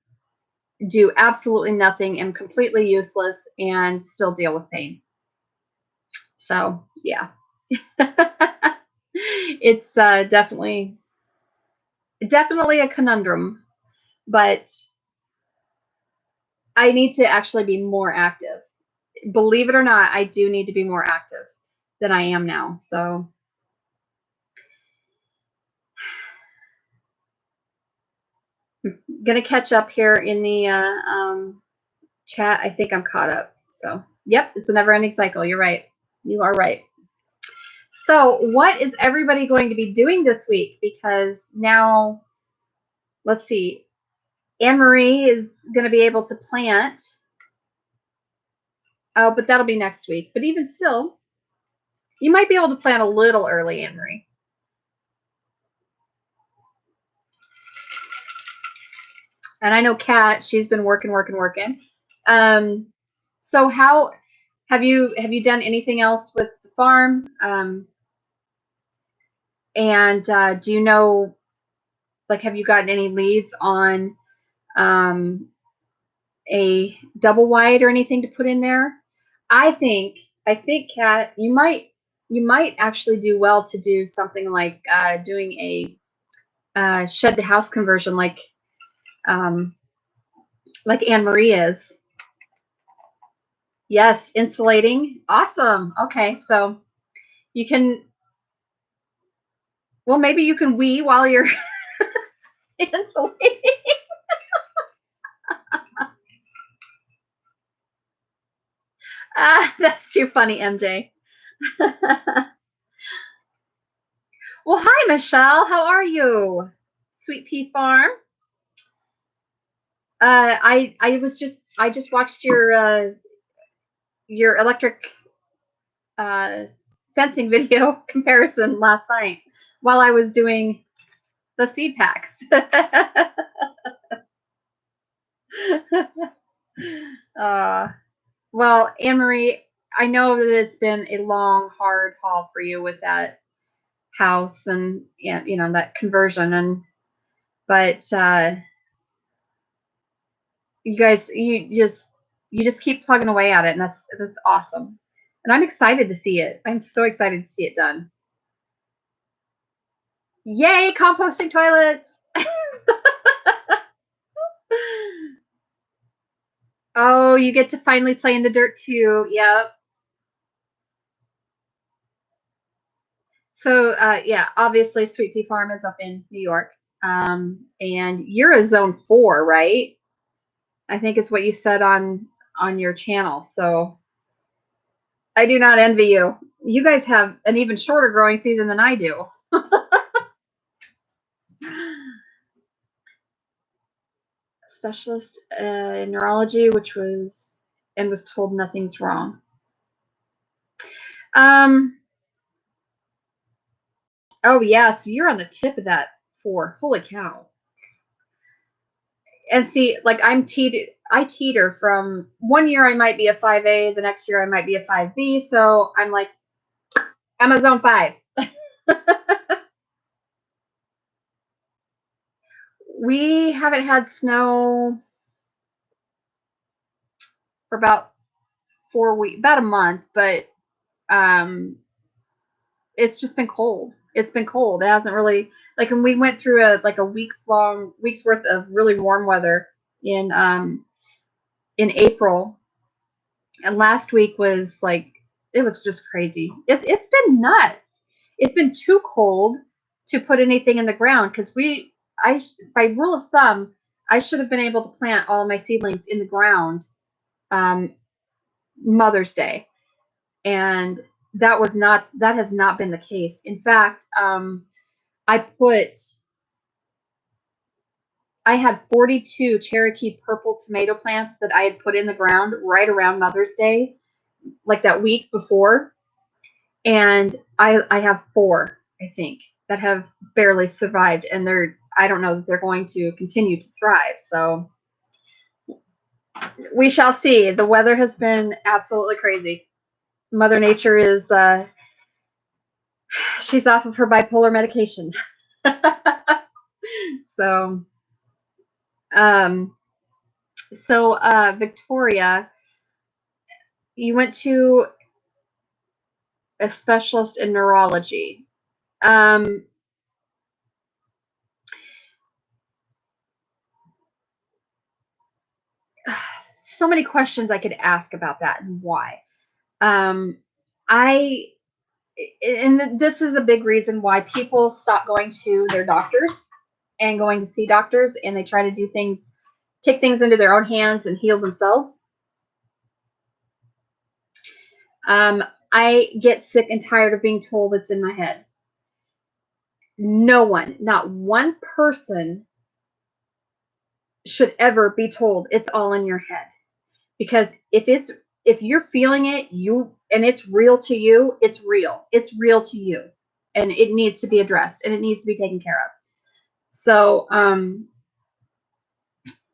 do absolutely nothing, am completely useless, and still deal with pain. So yeah. It's definitely a conundrum, but I need to actually be more active. Believe it or not, I do need to be more active than I am now. So I'm gonna catch up here in the chat. I think I'm caught up. So yep, it's a never-ending cycle. You're right. You are right. So what is everybody going to be doing this week? Because now, let's see, Anne-Marie is going to be able to plant. Oh, but that'll be next week. But even still, you might be able to plant a little early, Anne-Marie. And I know Kat, she's been working. So how have you done anything else with the farm? And do you know, like, have you gotten any leads on a double wide or anything to put in there? I think, Kat, you might actually do well to do something like doing a shed to house conversion, like Anne Marie is. Yes, insulating. Awesome. Okay, so you can. Well, maybe you can wee while you're insulating. That's too funny, MJ. Well, hi, Michelle. How are you? Sweet Pea Farm. I just watched your electric fencing video comparison last night while I was doing the seed packs. Well, Anne-Marie, I know that it's been a long, hard haul for you with that house and that conversion, but you guys, you just keep plugging away at it, and that's awesome. And I'm excited to see it. I'm so excited to see it done. Yay, composting toilets! Oh, you get to finally play in the dirt too. Yep. So yeah, obviously Sweet Pea Farm is up in New York. And you're a zone 4, right? I think is what you said on your channel. So I do not envy you. You guys have an even shorter growing season than I do. Specialist in neurology, was told nothing's wrong. Oh yeah, so you're on the tip of that 4. Holy cow. And see, like I teeter from one year I might be a 5A, the next year I might be a 5B. So I'm like, I'm a zone 5. We haven't had snow for about 4 weeks, about a month, but it's just been cold. It's been cold. It hasn't really, like, when we went through a week's worth of really warm weather in April, And last week was like, it was just crazy. It's been nuts. It's been too cold to put anything in the ground because by rule of thumb, I should have been able to plant all my seedlings in the ground um, Mother's Day, and that has not been the case. In fact, I put I had 42 Cherokee purple tomato plants that I had put in the ground right around Mother's Day, like that week before. And I have 4, I think, that have barely survived. And I don't know that they're going to continue to thrive. So we shall see. The weather has been absolutely crazy. Mother Nature is, she's off of her bipolar medication. So, um, Victoria, you went to a specialist in neurology. Um, so many questions I could ask about that and why. Um, I and this is a big reason why people stop going to their doctors and going to see doctors, and they try to do things, take things into their own hands and heal themselves. I get sick and tired of being told it's in my head. No one, not one person should ever be told it's all in your head. Because if you're feeling it, and it's real to you, it's real. It's real to you. And it needs to be addressed and it needs to be taken care of. So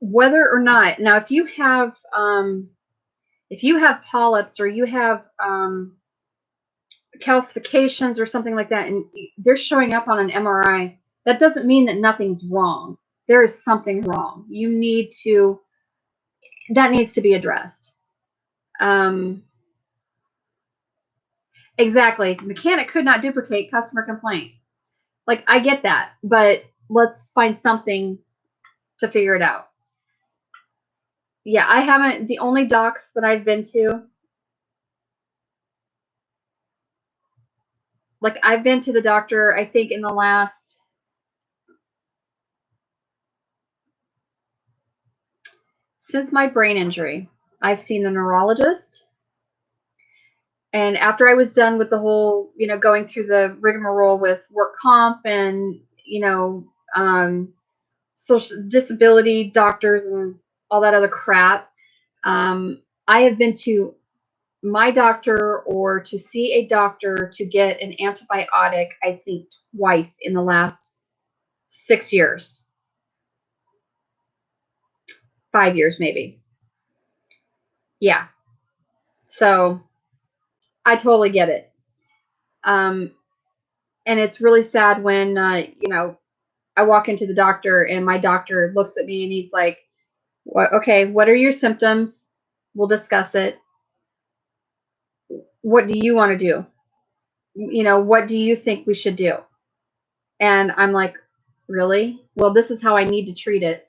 whether or not, now if you have polyps or you have calcifications or something like that, and they're showing up on an MRI, that doesn't mean that nothing's wrong. There is something wrong. That needs to be addressed. Exactly. Mechanic could not duplicate customer complaint. Like, I get that, but let's find something to figure it out. Yeah, I haven't, the only docs that I've been to, like, I've been to the doctor, I think, in the last, since my brain injury, I've seen the neurologist. And after I was done with the whole, going through the rigmarole with work comp and, social disability doctors and all that other crap, I have been to my doctor or to see a doctor to get an antibiotic, I think twice in the last 6 years, 5 years maybe. Yeah. So I totally get it. And it's really sad when, I walk into the doctor and my doctor looks at me and he's like, okay, what are your symptoms? We'll discuss it. What do you want to do? What do you think we should do? And I'm like, really? Well, this is how I need to treat it.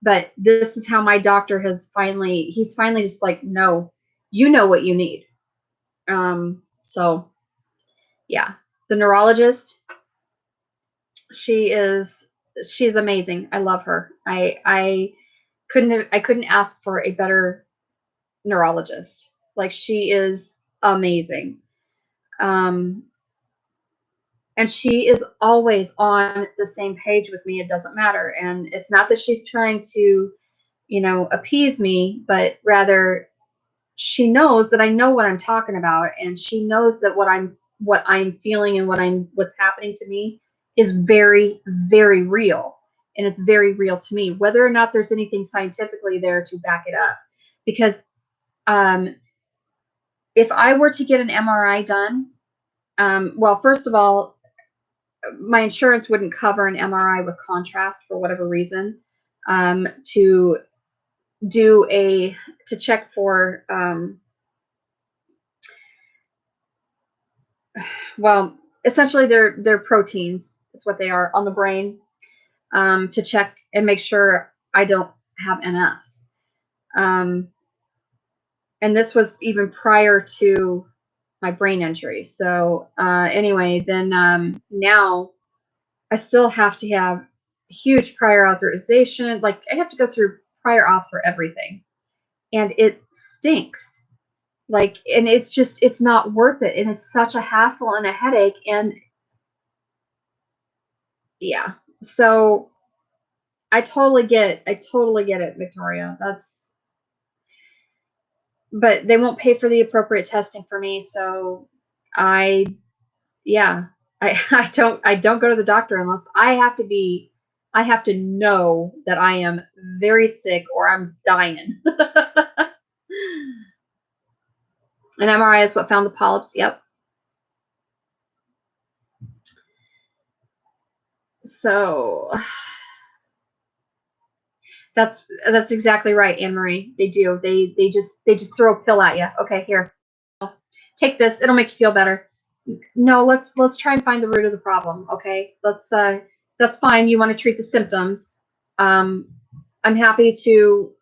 But this is how my doctor he's finally just like, no, you know what you need. So yeah, the neurologist, she's amazing. I love her. I couldn't ask for a better neurologist. Like, she is amazing. And she is always on the same page with me. It doesn't matter. And it's not that she's trying to, appease me, but rather she knows that I know what I'm talking about. And she knows that what I'm feeling and what's happening to me is very, very real. And it's very real to me, whether or not there's anything scientifically there to back it up. Because if I were to get an MRI done, well, first of all, my insurance wouldn't cover an MRI with contrast for whatever reason, to check for, well, essentially they're proteins is what they are on the brain, to check and make sure I don't have MS. And this was even prior to my brain injury. So anyway, then now I still have to have huge prior authorization. Like I have to go through prior auth for everything, and it stinks. Like, and it's not worth it. It is such a hassle and a headache. And yeah, so I totally get it, Victoria. But they won't pay for the appropriate testing for me. So I, yeah, I don't go to the doctor unless I have to know that I am very sick or I'm dying. An MRI is what found the polyps. Yep. So that's exactly right, Anne Marie. They do. They just throw a pill at you. Okay, here, take this. It'll make you feel better. No, let's try and find the root of the problem. Okay, that's fine. You want to treat the symptoms. I'm happy to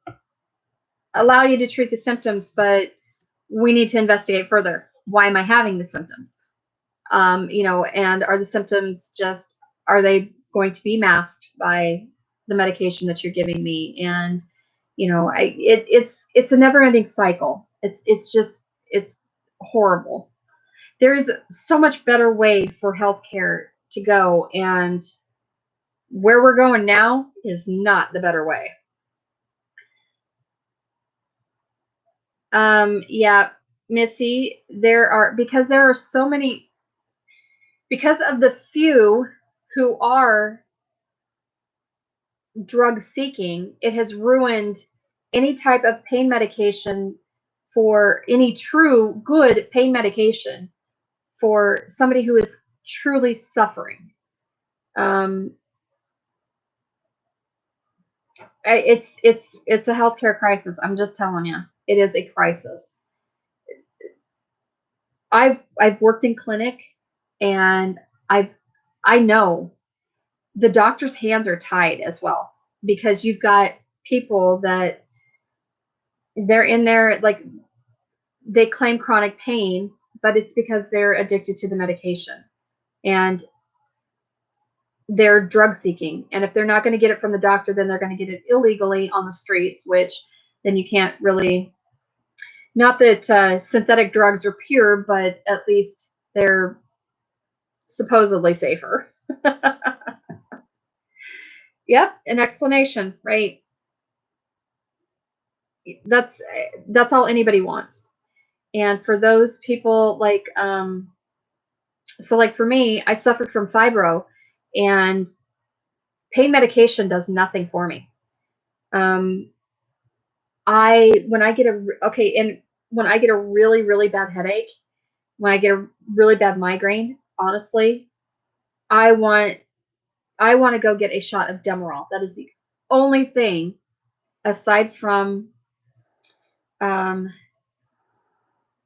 allow you to treat the symptoms, but we need to investigate further. Why am I having the symptoms? And are the symptoms are they going to be masked by the medication that you're giving me? And, it's a never ending cycle. It's horrible. There's so much better way for healthcare to go. And where we're going now is not the better way. Yeah, Missy, because there are so many, because of the few who are drug seeking, it has ruined any type of pain medication, for any true good pain medication for somebody who is truly suffering. Um, it's a healthcare crisis. I'm just telling you, it is a crisis. I've worked in clinic, and I know the doctor's hands are tied as well, because you've got people that they're in there, like, they claim chronic pain, but it's because they're addicted to the medication, and they're drug seeking. And if they're not going to get it from the doctor, then they're going to get it illegally on the streets, which then you can't really, not that synthetic drugs are pure, but at least they're supposedly safer. Yep, an explanation, right? That's all anybody wants. And for those people, like, so like for me, I suffered from fibro, and pain medication does nothing for me. I when I get a okay, and when I get a really, really bad headache, when I get a really bad migraine, honestly, I want to go get a shot of Demerol. That is the only thing, aside from um,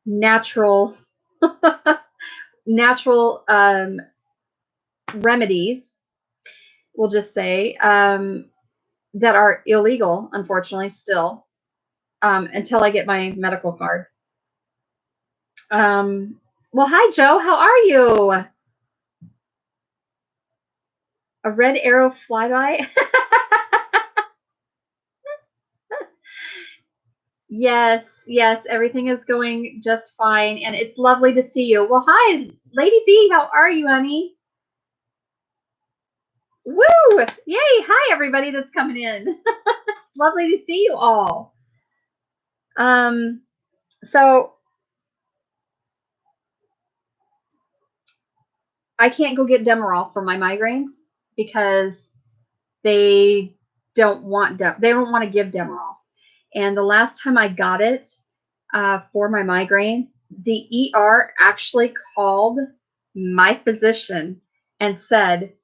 natural natural remedies, we'll just say, that are illegal, unfortunately, still, until I get my medical card. Well, hi, Joe. How are you? A red arrow flyby? Yes, yes, everything is going just fine, and it's lovely to see you. Well, hi, Lady B. How are you, honey? Woo! Yay! Hi, everybody that's coming in. It's lovely to see you all. So I can't go get Demerol for my migraines because they don't want to give Demerol. And the last time I got it for my migraine, the ER actually called my physician and said,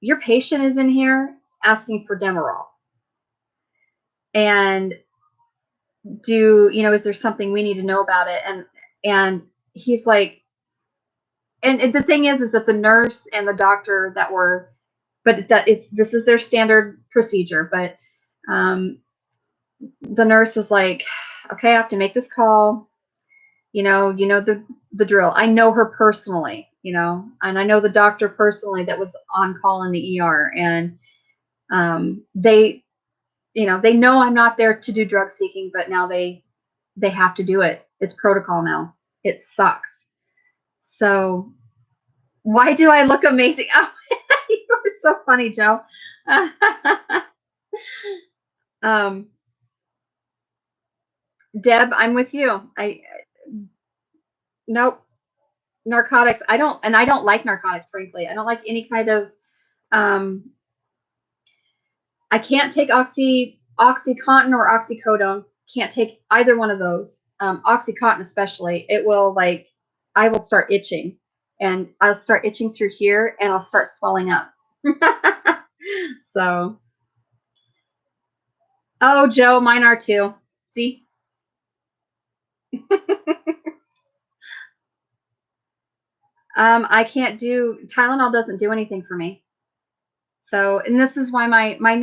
"Your patient is in here asking for Demerol. And is there something we need to know about it?" And he's like, and the thing is that the nurse and the doctor but this is their standard procedure. But the nurse is like, okay, I have to make this call. You know the drill. I know her personally, and I know the doctor personally that was on call in the ER, and they they know I'm not there to do drug seeking, but now they have to do it. It's protocol now. It sucks. So why do I look amazing? Oh, you are so funny, Joe. um, Deb, I'm with you. Nope. Narcotics. I don't like narcotics, frankly. I don't like any kind of, um, I can't take Oxycontin or oxycodone. Can't take either one of those. Oxycontin especially, it will I will start itching, and I'll start itching through here, and I'll start swelling up. So, oh, Joe, mine are too. See? I can't do Tylenol. Doesn't do anything for me. So, and this is why my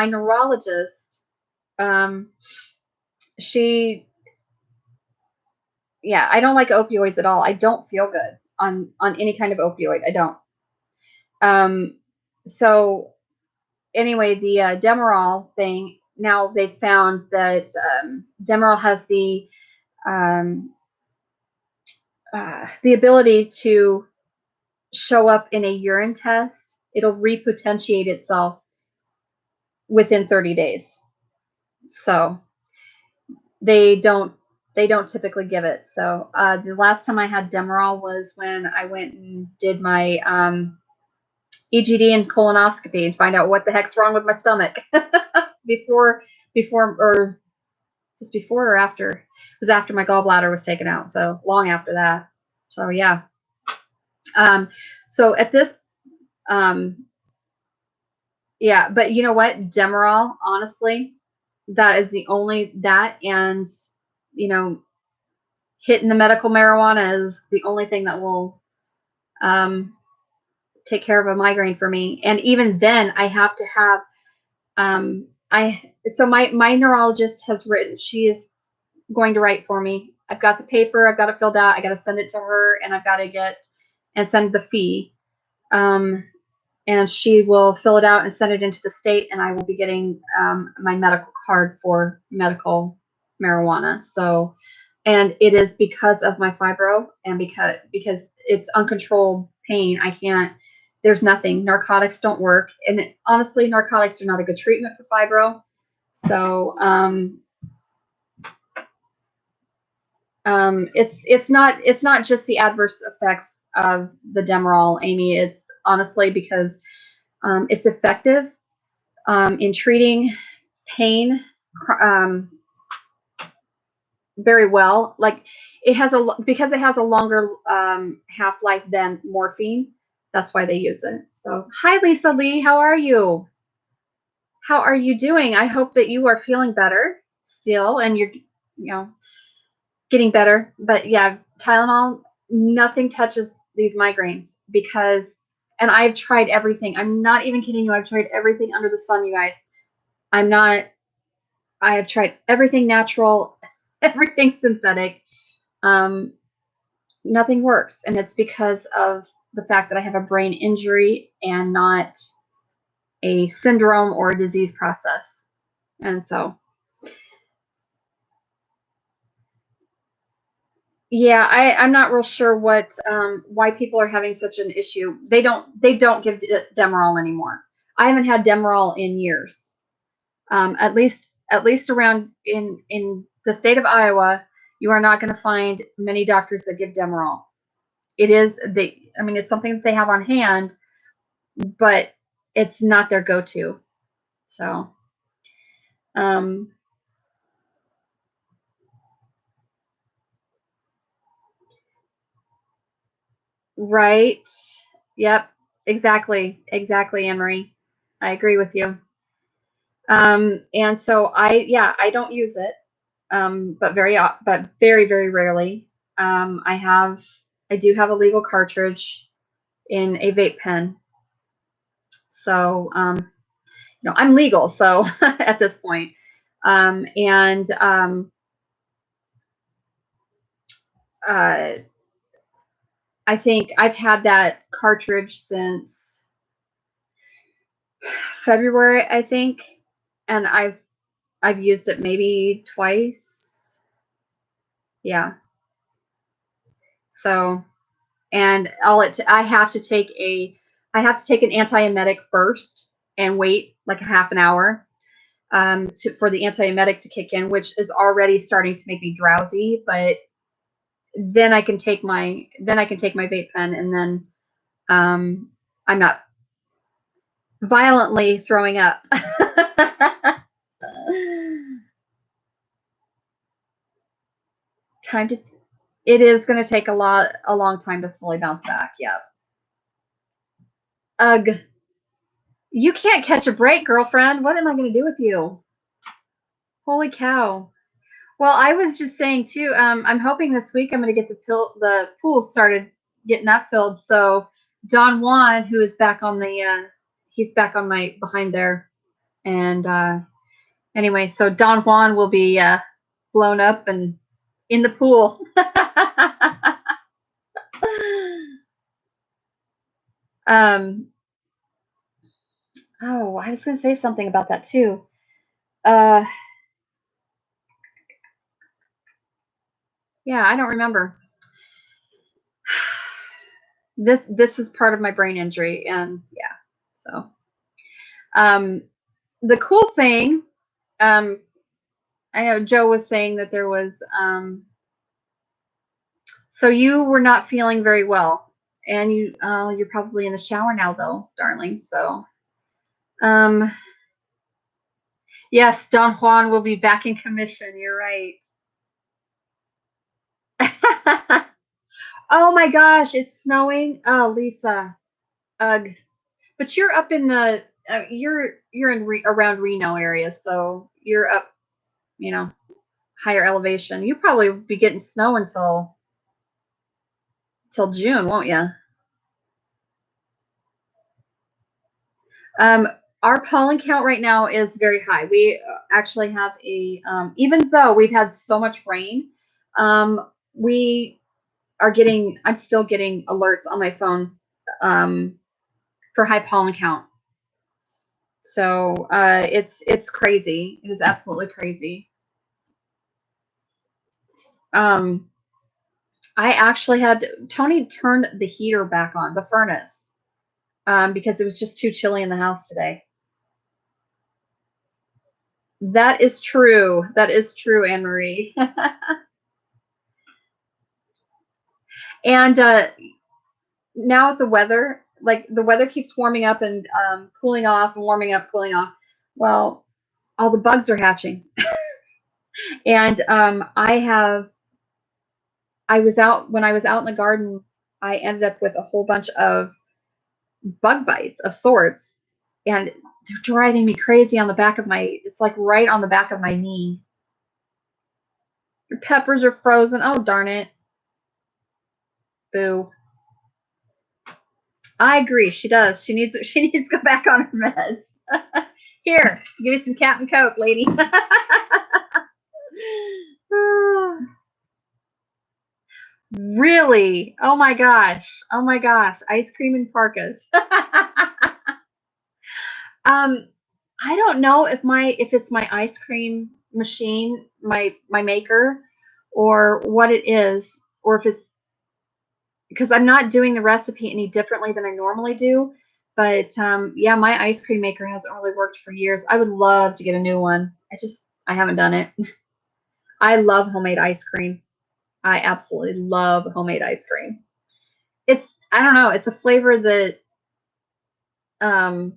neurologist, um, she, yeah, I don't like opioids at all. I don't feel good on any kind of opioid. I don't. Um, so anyway, the Demerol thing. Now they found that Demerol has um, the ability to show up in a urine test. It'll repotentiate itself within 30 days. So they don't typically give it. So the last time I had Demerol was when I went and did my EGD and colonoscopy and find out what the heck's wrong with my stomach. before or is this before or after? It was after my gallbladder was taken out. So long after that. So yeah. So at this yeah, but you know what? Demerol, honestly, that is the only that and hitting the medical marijuana is the only thing that will take care of a migraine for me. And even then, I have to have my neurologist has written. She is going to write for me. I've got the paper. I've got it filled out. I got to send it to her, and I've got to send the fee. And she will fill it out and send it into the state, and I will be getting my medical card for medical marijuana. So, and it is because of my fibro, and because it's uncontrolled pain. I can't. There's nothing. Narcotics don't work, and honestly, narcotics are not a good treatment for fibro. So, it's not just the adverse effects of the Demerol, Amy. It's honestly because it's effective in treating pain very well. Like because it has a longer half-life than morphine. That's why they use it. So, hi, Lisa Lee. How are you? How are you doing? I hope that you are feeling better still, and you're getting better. But yeah, Tylenol, nothing touches these migraines and I've tried everything. I'm not even kidding you. I've tried everything under the sun, you guys. I have tried everything natural, everything synthetic. Nothing works. And it's because of the fact that I have a brain injury and not a syndrome or a disease process. And so, yeah, I'm not real sure why people are having such an issue. They don't give Demerol anymore. I haven't had Demerol in years. At least around in the state of Iowa, you are not going to find many doctors that give Demerol. It's something that they have on hand, but it's not their go-to. So, right. Yep. Exactly. Exactly, Anne-Marie. I agree with you. And so I don't use it, but very, very rarely. I do have a legal cartridge in a vape pen. So, I'm legal. So at this point, and I think I've had that cartridge since February, I think, and I've used it maybe twice. Yeah. So, and I have to take an antiemetic first and wait like a half an hour for the antiemetic to kick in, which is already starting to make me drowsy. But then I can take my vape pen, and then I'm not violently throwing up. Time to It is going to take a long time to fully bounce back. Yep. Ugh. You can't catch a break, girlfriend. What am I going to do with you? Holy cow. Well, I was just saying too, I'm hoping this week I'm going to get the pool started, getting that filled. So Don Juan, who is back on he's back on my behind there. And anyway, so Don Juan will be blown up and in the pool. Oh, I was going to say something about that too. Uh, yeah, I don't remember. This is part of my brain injury, and yeah, so the cool thing, um, I know Joe was saying that there was so you were not feeling very well, and you're probably in the shower now though, darling. So um, yes, Don Juan will be back in commission. You're right. Oh my gosh, it's snowing. Oh, Lisa. Ugh. But you're up in the you're in around Reno area, so you're up, you know, higher elevation. You probably be getting snow until June, won't you? Um, our pollen count right now is very high. We actually have even though we've had so much rain, we are getting. I'm still getting alerts on my phone um, for high pollen count. So it's crazy. It is absolutely crazy. Um, I actually had Tony turned the heater back on, the furnace, because it was just too chilly in the house today. That is true. That is true, Anne Marie. And now the weather, like the weather keeps warming up and cooling off and warming up, cooling off. Well, all the bugs are hatching. And I was out when I was out in the garden, I ended up with a whole bunch of bug bites of sorts, and they're driving me crazy on the back of it's like right on the back of my knee. Your peppers are frozen. Oh, darn it. Boo. I agree. She does. She needs to go back on her meds. Here, give me some Captain Coke, lady. Really? Oh my gosh. Oh my gosh. Ice cream and parkas. I don't know if it's my ice cream machine, my maker, or what it is, or if it's because I'm not doing the recipe any differently than I normally do. But yeah, my ice cream maker hasn't really worked for years. I would love to get a new one. I haven't done it. I love homemade ice cream. I absolutely love homemade ice cream. I don't know, it's a flavor that um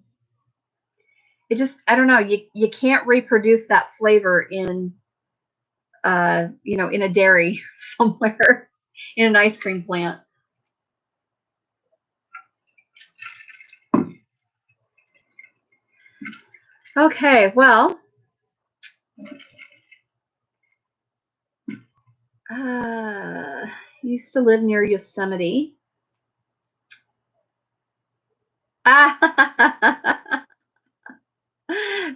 I don't know, you can't reproduce that flavor in in a dairy somewhere in an ice cream plant. Okay, well, uh used to live near Yosemite. Ah,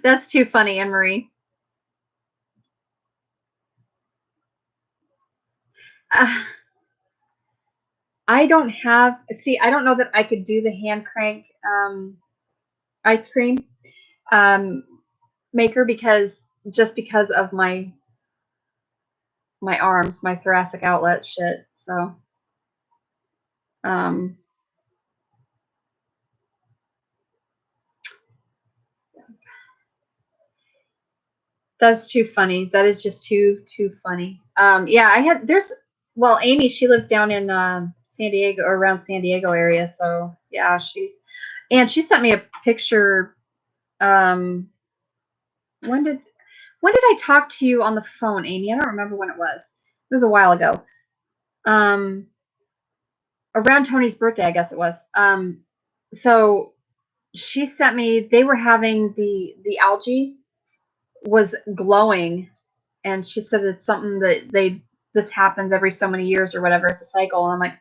that's too funny, Anne Marie. I don't have see, I don't know that I could do the hand crank ice cream um, maker because just because of my arms, my thoracic outlet shit. So um, that's too funny. That is just too funny. Yeah, I had there's well, Amy, she lives down in San Diego or around San Diego area. So yeah, she sent me a picture. Um, when did when did I talk to you on the phone, Amy? I don't remember when it was. It was a while ago. Um, around Tony's birthday, I guess it was. So she sent me. They were having the algae was glowing, and she said it's something that they this happens every so many years or whatever. It's a cycle. And I'm like,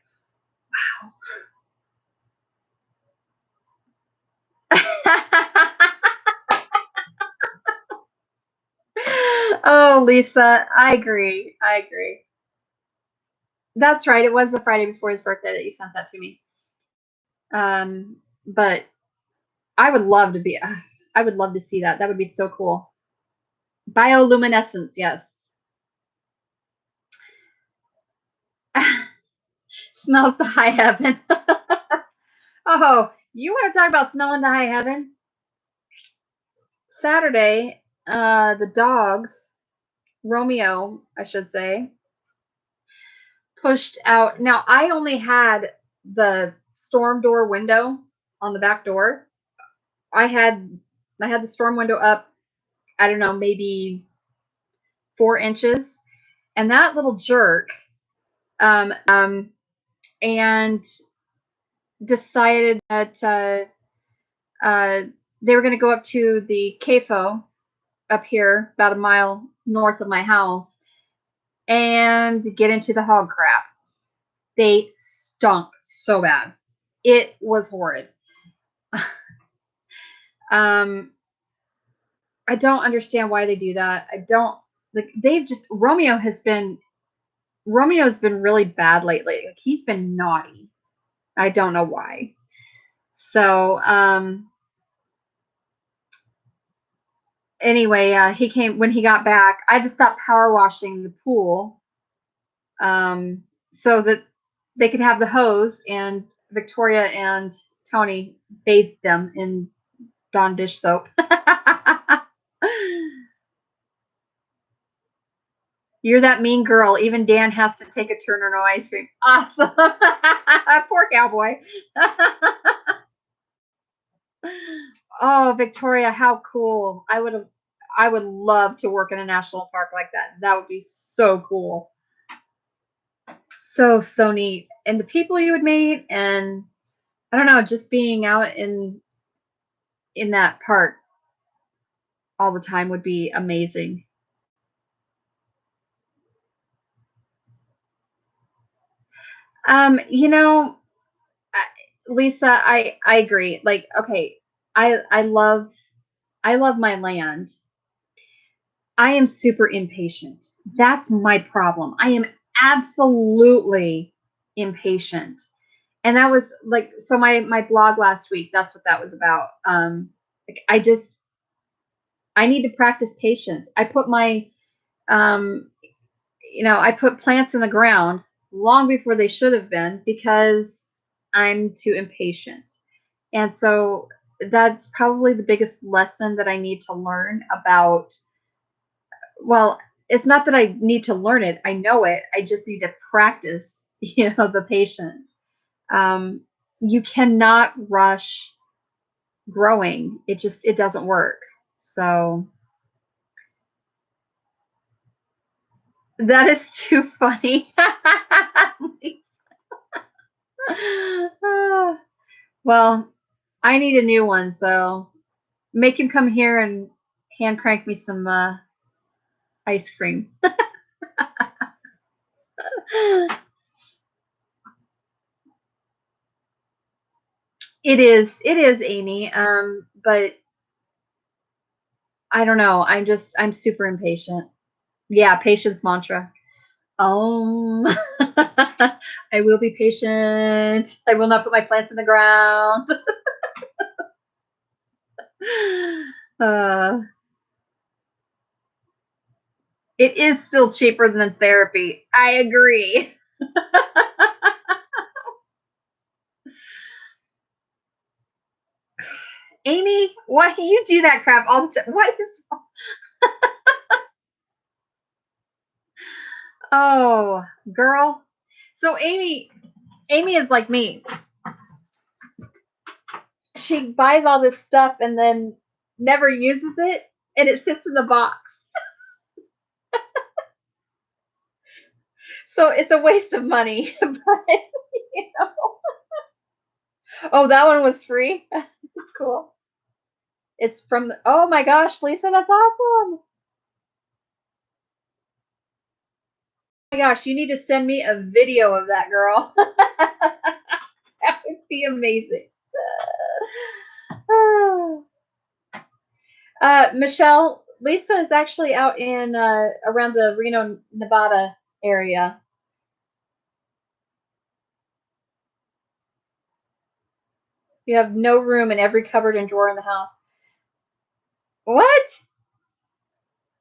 oh, Lisa, I agree. I agree. That's right. It was the Friday before his birthday that you sent that to me. But I would love to be. I would love to see that. That would be so cool. Bioluminescence, yes. Smells to high heaven. Oh, you want to talk about smelling to high heaven? Saturday, the dogs, Romeo, I should say, pushed out. Now, I only had the storm door window on the back door. I had I had the storm window up, I don't know, maybe 4 inches, and that little jerk and decided that they were going to go up to the CAFO up here, about a mile north of my house, and get into the hog crap. They stunk so bad. It was horrid. um, I don't understand why they do that. I don't like they've just Romeo's been really bad lately. Like he's been naughty. I don't know why. So anyway, he came when he got back. I had to stop power washing the pool so that they could have the hose, and Victoria and Tony bathed them in Dawn dish soap. You're that mean girl. Even Dan has to take a turn or no ice cream. Awesome. Poor cowboy. Oh, Victoria, how cool. I would love to work in a national park like that. That would be so cool. So neat. And the people you would meet, and I don't know, just being out in that park all the time would be amazing. You know, Lisa, I agree. Like, okay, I love my land. I am super impatient. That's my problem. I am absolutely impatient. And that was like so my blog last week, that's what that was about. Like I need to practice patience. I put my um I put plants in the ground long before they should have been because I'm too impatient. And so that's probably the biggest lesson that I need to learn about. Well, it's not that I need to learn it. I know it. I just need to practice, the patience. Um, you cannot rush growing. It doesn't work. So that is too funny. Well, I need a new one, so make him come here and hand crank me some ice cream. It is, Amy. But I don't know. I'm super impatient. Yeah, patience mantra. Um I will be patient. I will not put my plants in the ground. uh, it is still cheaper than therapy. I agree. Amy, why do you do that crap all the time? What is? Oh, girl. So Amy is like me. She buys all this stuff and then never uses it, and it sits in the box. So it's a waste of money. But you know. Oh, that one was free. It's cool. It's from. Oh my gosh, Lisa, that's awesome. Oh my gosh, you need to send me a video of that, girl. That would be amazing. Michelle, Lisa is actually out in around the Reno, Nevada area. You have no room in every cupboard and drawer in the house. What?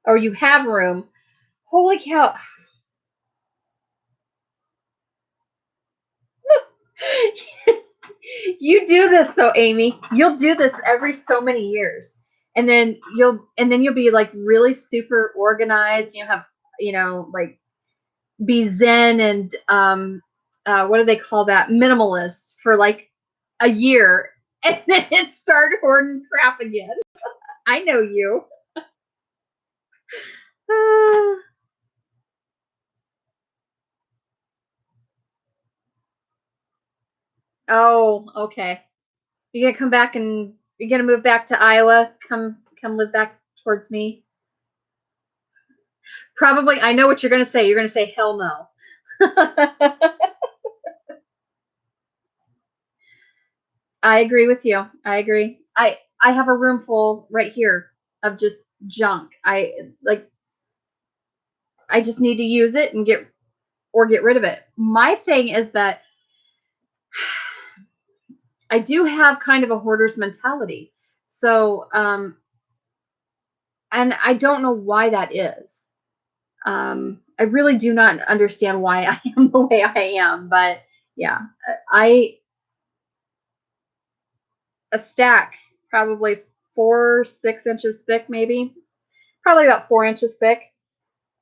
Or you have room? Holy cow! You do this though, Amy. You'll do this every so many years, and then you'll be like really super organized. You have like be zen and what do they call that, minimalist for like a year, and then it started hoarding crap again. I know you. Oh, okay. You gonna come back and you're gonna move back to Iowa? Come live back towards me. Probably. I know what you're gonna say. You're gonna say hell no. I agree with you. I agree. I have a room full right here of just junk. I just need to use it and get rid of it. My thing is that I do have kind of a hoarder's mentality. So and I don't know why that is. I really do not understand why I am the way I am, but yeah, I a stack probably 4, 6 inches thick, maybe probably about 4 inches thick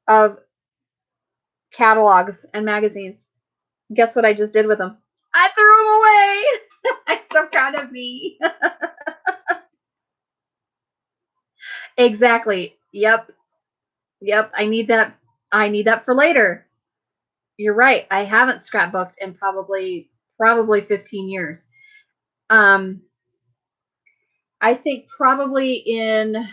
of catalogs and magazines. Guess what I just did with them? I threw them away. I'm so proud of me. Exactly. Yep. Yep. I need that. I need that for later. You're right. I haven't scrapbooked in probably 15 years. I think probably in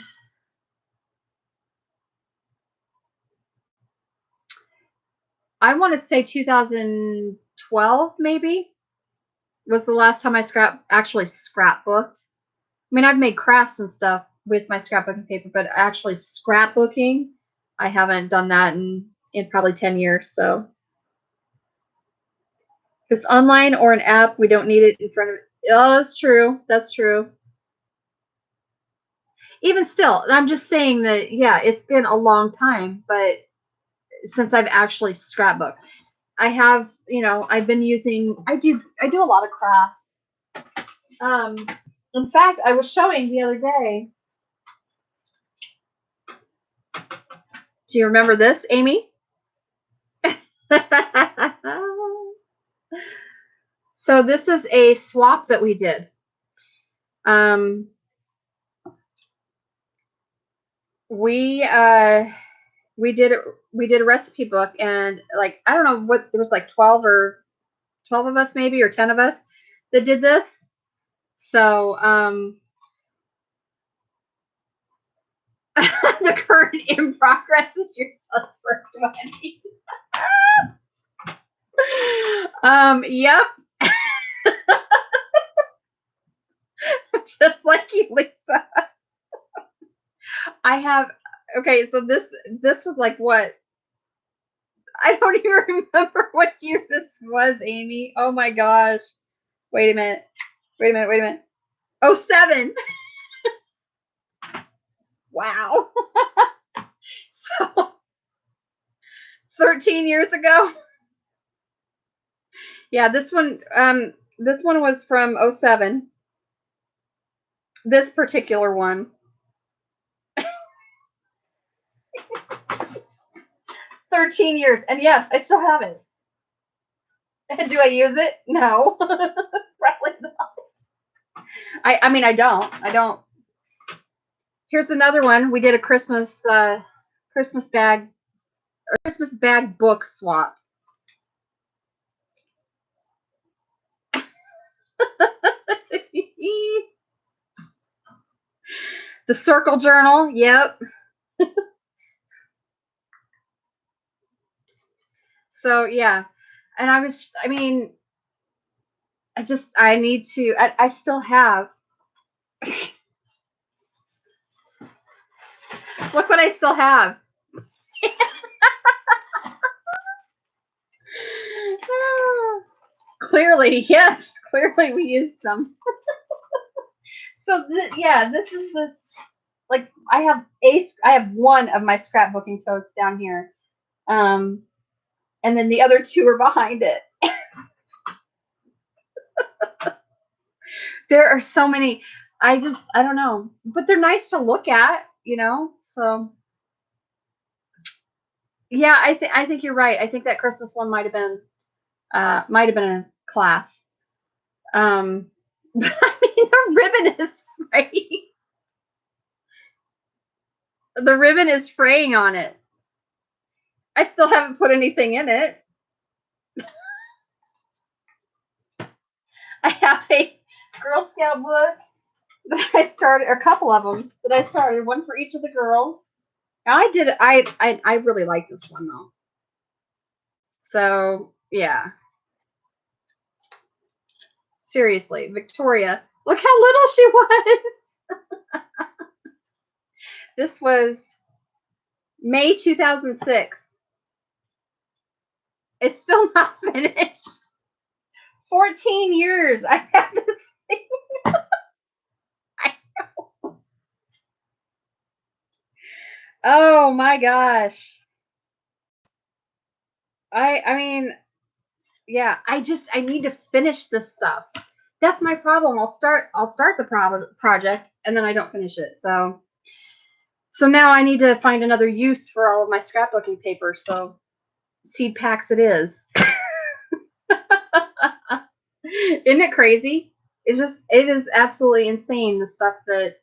I want to say 2012 maybe was the last time I actually scrapbooked. I mean, I've made crafts and stuff with my scrapbooking paper, but actually scrapbooking, I haven't done that in probably 10 years. So if it's online or an app, we don't need it in front of it. Oh, that's true. That's true. Even still, I'm just saying that, yeah, it's been a long time, but since I've actually scrapbooked. I have, I've been using, I do a lot of crafts. In fact, I was showing the other day. Do you remember this, Amy? So this is a swap that we did. We did a recipe book, and like I don't know what, there was like 12 of us maybe, or 10 of us that did this. So the current in progress is your son's first wedding. Yep. Just like you, Lisa. I have, okay, so this was like what, I don't even remember what year this was, Amy. Oh my gosh. Wait a minute. Wait a minute. Wait a minute. Oh, 07. Wow. So 13 years ago. Yeah, this one was from 07. This particular one. 13 years. And yes, I still have it. Do I use it? No. Probably not. I mean, I don't. Here's another one. We did a Christmas bag book swap. The circle journal. Yep. So yeah. And I mean, I need to, I still have, look what I still have. Clearly, yes, clearly we used some. So yeah, this is this, like, I have one of my scrapbooking totes down here. And then the other two are behind it. There are so many. I don't know, but they're nice to look at, so yeah, I think you're right. I think that Christmas one might have been a class. But I mean, the ribbon is fraying. The ribbon is fraying on it. I still haven't put anything in it. I have a Girl Scout book that I started, a couple of them that I started, one for each of the girls. I really like this one though. So yeah. Seriously, Victoria, look how little she was. This was May 2006. It's still not finished. 14 years I had this thing. I know. Oh my gosh. I mean, yeah, I need to finish this stuff. That's my problem. I'll start the project and then I don't finish it. So now I need to find another use for all of my scrapbooking paper. So seed packs it is. Isn't it crazy? It is absolutely insane, the stuff that,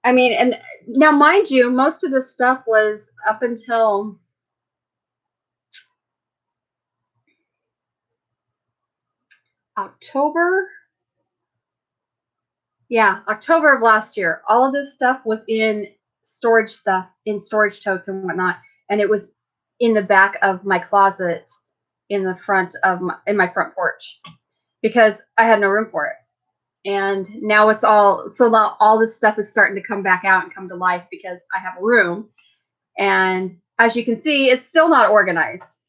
I mean, and now mind you, most of this stuff was up until October. Yeah, October of last year. All of this stuff was in storage totes and whatnot, and it was in the back of my closet in my front porch because I had no room for it. And now it's all this stuff is starting to come back out and come to life because I have a room. And as you can see, it's still not organized.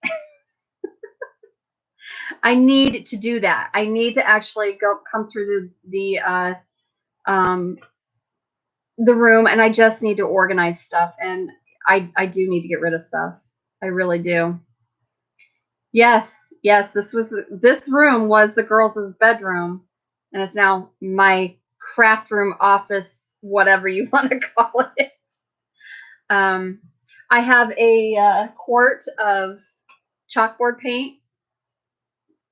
I need to do that. I need to actually come through the room, and I just need to organize stuff. And I do need to get rid of stuff. I really do. Yes, this room was the girls' bedroom, and it's now my craft room, office, whatever you want to call it. I have a quart of chalkboard paint,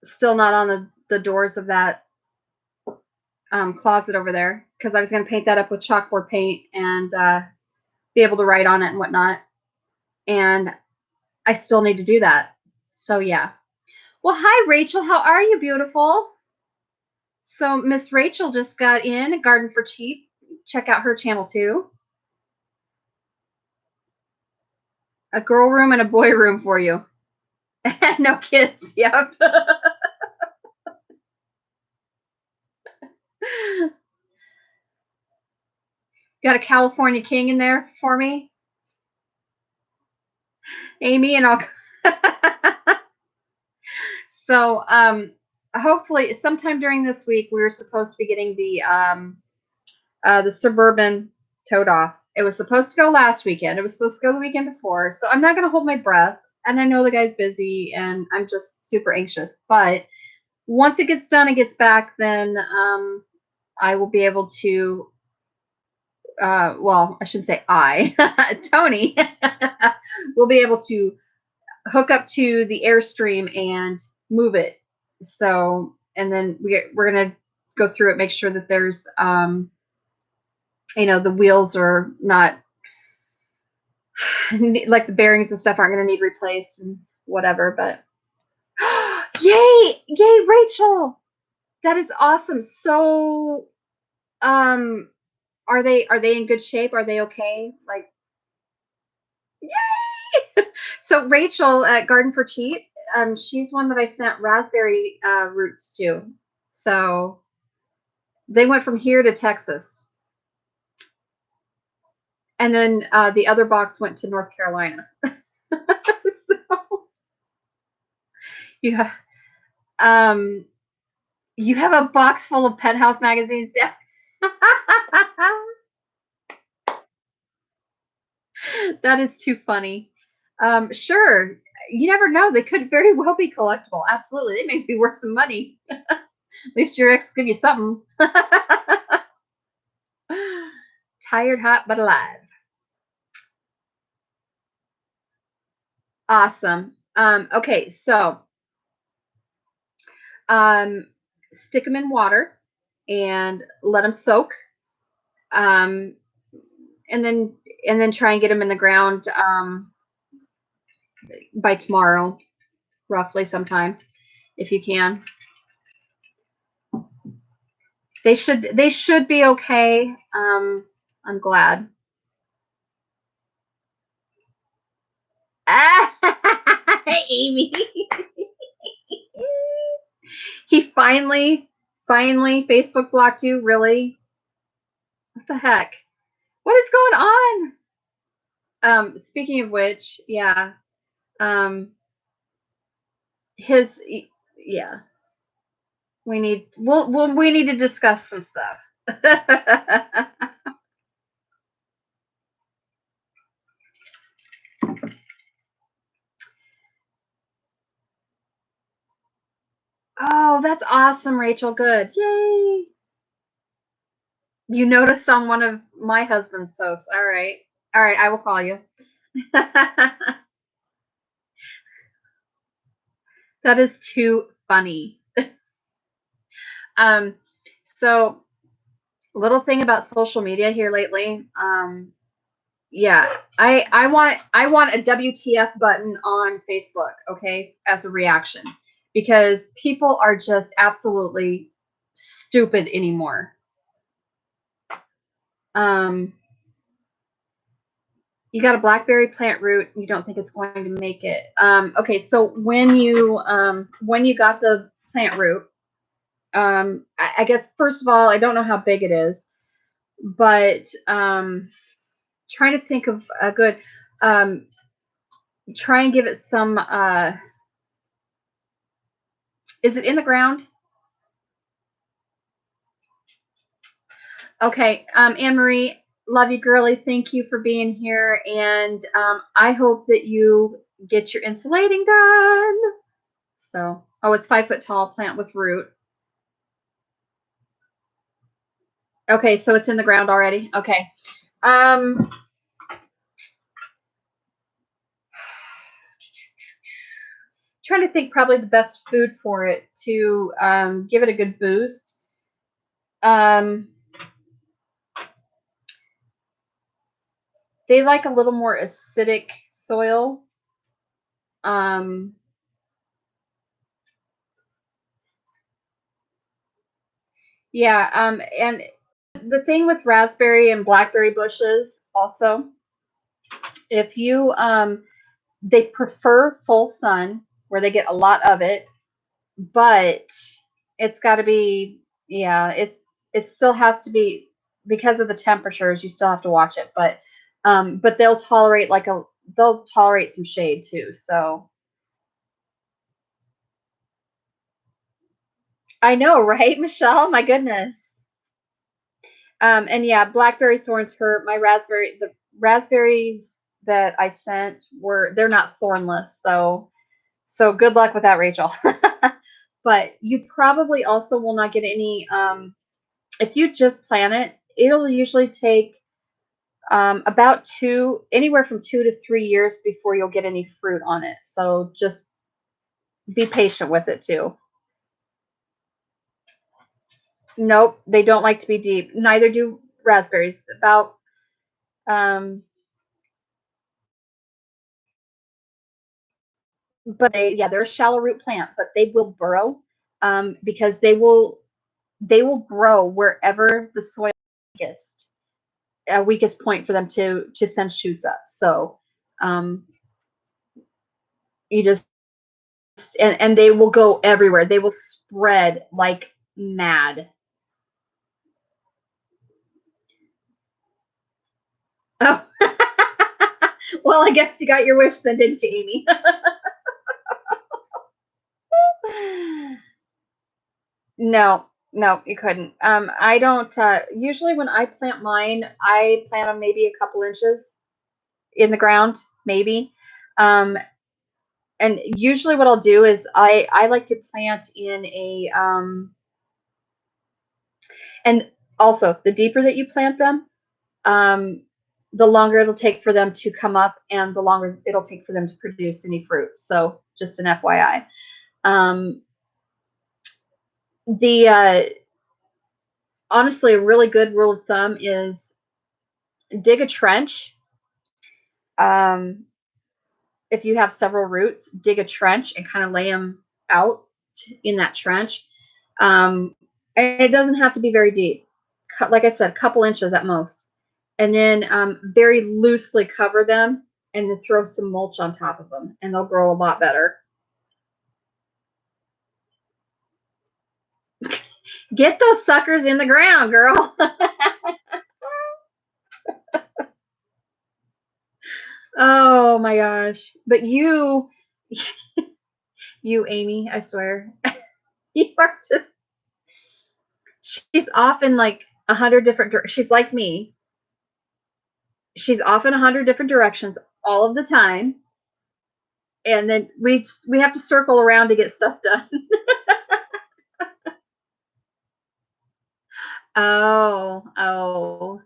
still not on the doors of that closet over there, because I was going to paint that up with chalkboard paint and be able to write on it and whatnot. And I still need to do that. So yeah. Well, hi, Rachel. How are you, beautiful? So Miss Rachel just got in Garden for Cheap. Check out her channel too. A girl room and a boy room for you. No kids. Yep. Got a California King in there for me. Amy, and I'll. So, hopefully, sometime during this week, we were supposed to be getting the Suburban towed off. It was supposed to go last weekend. It was supposed to go the weekend before. So I'm not going to hold my breath. And I know the guy's busy, and I'm just super anxious. But once it gets done and gets back, then I will be able to. Well, I shouldn't say I. Tony will be able to hook up to the Airstream and move it. So, and then we're gonna go through it, make sure that there's the wheels are not like the bearings and stuff aren't gonna need replaced and whatever. But yay, Rachel, that is awesome. So, are they in good shape? Are they okay? Like, yay! So Rachel at Garden for Cheap, she's one that I sent raspberry roots to. So they went from here to Texas, and then the other box went to North Carolina. So yeah, you have a box full of Penthouse magazines down. That is too funny. Sure, you never know. They could very well be collectible. Absolutely, they may be worth some money. At least your ex give you something. Tired, hot, but alive. Awesome. Okay, so um, stick them in water and let them soak. Um, and then try and get them in the ground by tomorrow, roughly sometime, if you can. They should be okay. I'm glad. Amy. He finally Facebook blocked you. Really? What the heck? What is going on? Speaking of which, yeah. Um, his yeah. We need to discuss some stuff. Oh, that's awesome, Rachel. Good. Yay. You noticed on one of my husband's posts. All right. All right, I will call you. That is too funny. Um, so little thing about social media here lately. Yeah, I want a WTF button on Facebook, okay, as a reaction, because people are just absolutely stupid anymore. Um, you got a blackberry plant root, you don't think it's going to make it. Okay, so when you got the plant root, I guess first of all, I don't know how big it is, but trying to think of a good try and give it some is it in the ground? Okay, Anne Marie, love you, girly. Thank you for being here, and I hope that you get your insulating done. So, oh, it's 5 foot tall, plant with root. Okay, so it's in the ground already. Okay, um, trying to think probably the best food for it to give it a good boost. They like a little more acidic soil. Um, yeah, and the thing with raspberry and blackberry bushes also, if you they prefer full sun where they get a lot of it, but it's got to be, yeah, it still has to be, because of the temperatures, you still have to watch it, but they'll tolerate like they'll tolerate some shade too. So I know, right, Michelle? My goodness. And yeah, blackberry thorns hurt. The raspberries that I sent they're not thornless. So good luck with that, Rachel. But you probably also will not get any, if you just plant it, it'll usually take about anywhere from 2 to 3 years before you'll get any fruit on it. So just be patient with it too. Nope, they don't like to be deep. Neither do raspberries. Um, but they're a shallow root plant, but they will burrow, because they will grow wherever the soil is weakest point for them to send shoots up. So um, you just and they will go everywhere. They will spread like mad. Oh, well, I guess you got your wish then, didn't you, Amy? No, no, you couldn't. I don't. Usually, when I plant mine, I plant them maybe a couple inches in the ground, maybe. Um, and usually, what I'll do is I like to plant in a and also the deeper that you plant them, um, the longer it'll take for them to come up, and the longer it'll take for them to produce any fruit. So, just an FYI. Um, the honestly, a really good rule of thumb is dig a trench. Um, if you have several roots, dig a trench and kind of lay them out in that trench. And it doesn't have to be very deep. Like I said, a couple inches at most. And then very loosely cover them and then throw some mulch on top of them, and they'll grow a lot better. Get those suckers in the ground, girl. Oh my gosh. But you, Amy, I swear, you are just, she's off in like 100 different, she's like me. She's off in 100 different directions all of the time. And then we have to circle around to get stuff done. Oh.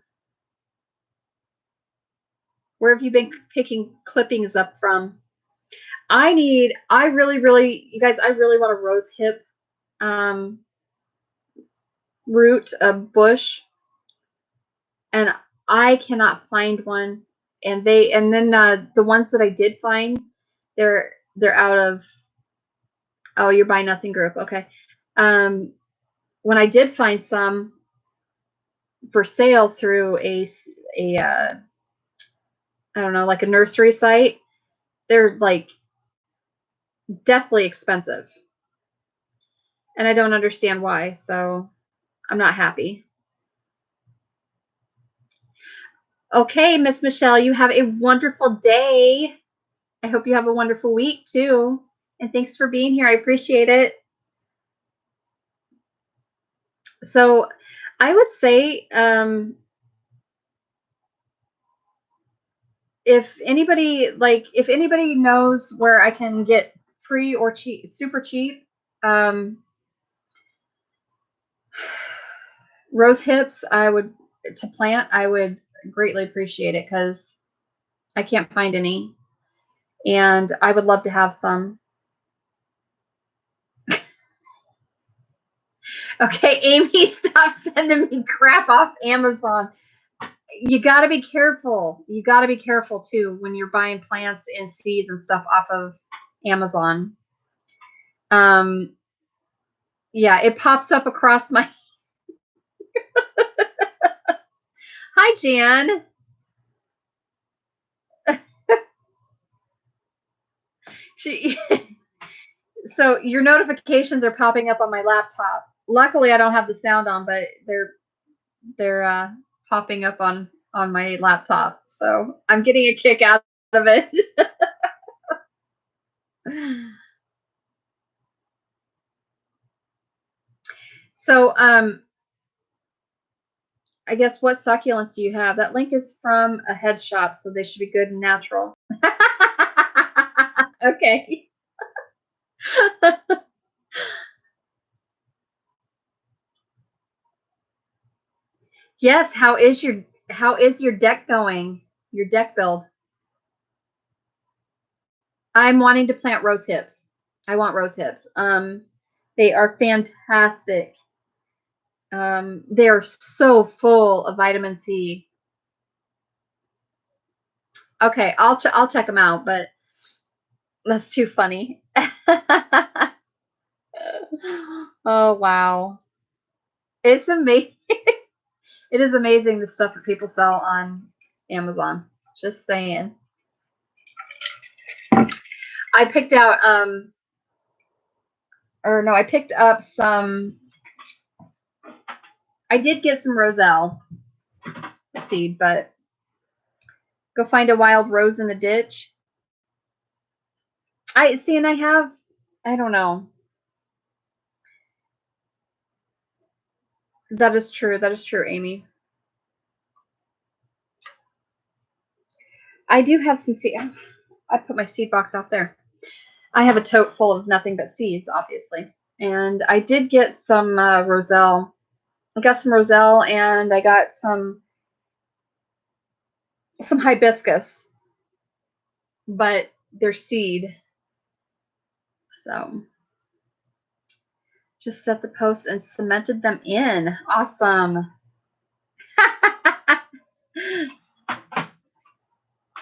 Where have you been picking clippings up from? I really, you guys, I really want a rose hip um, root, a bush, and I cannot find one. And then the ones that I did find, they're out of, oh, you're Buy Nothing group. Okay. When I did find some for sale through a I don't know, like a nursery site, they're like deathly expensive. And I don't understand why. So I'm not happy. Okay, Miss Michelle, you have a wonderful day. I hope you have a wonderful week too. And thanks for being here. I appreciate it. So I would say if anybody knows where I can get free or cheap, super cheap, rose hips, to plant, I would greatly appreciate it because I can't find any, and I would love to have some. Okay, Amy, stop sending me crap off Amazon. You got to be careful. You got to be careful too when you're buying plants and seeds and stuff off of Amazon. Yeah, it pops up across my. Hi, Jan. She. So your notifications are popping up on my laptop. Luckily, I don't have the sound on, but they're popping up on my laptop. So I'm getting a kick out of it. So, I guess what succulents do you have? That link is from a head shop, so they should be good and natural. Okay. Yes, how is your deck going? Your deck build? I'm wanting to plant rose hips. I want rose hips. They are fantastic. They are so full of vitamin C. Okay, I'll check them out, but that's too funny. Oh wow, it's amazing. It is amazing the stuff that people sell on Amazon. Just saying. I picked out or no, I picked up some. I did get some roselle seed, but go find a wild rose in the ditch. I see, and I have. I don't know. That is true. That is true, Amy. I do have some seed. I put my seed box out there. I have a tote full of nothing but seeds, obviously. And I did get some roselle. I got some roselle, and I got some hibiscus, but they're seed. So just set the posts and cemented them in. Awesome.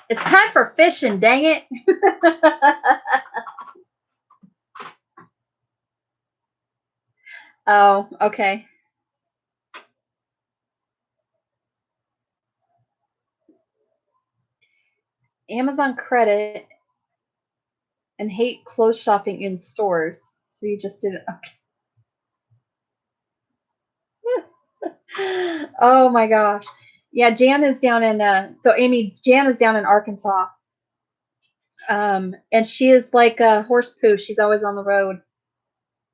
It's time for fishing, dang it. Oh, okay. Amazon credit and hate clothes shopping in stores. So you just did it. Okay. Oh my gosh. Yeah, Jan is down in Jan is down in Arkansas. And she is like a horse poo. She's always on the road,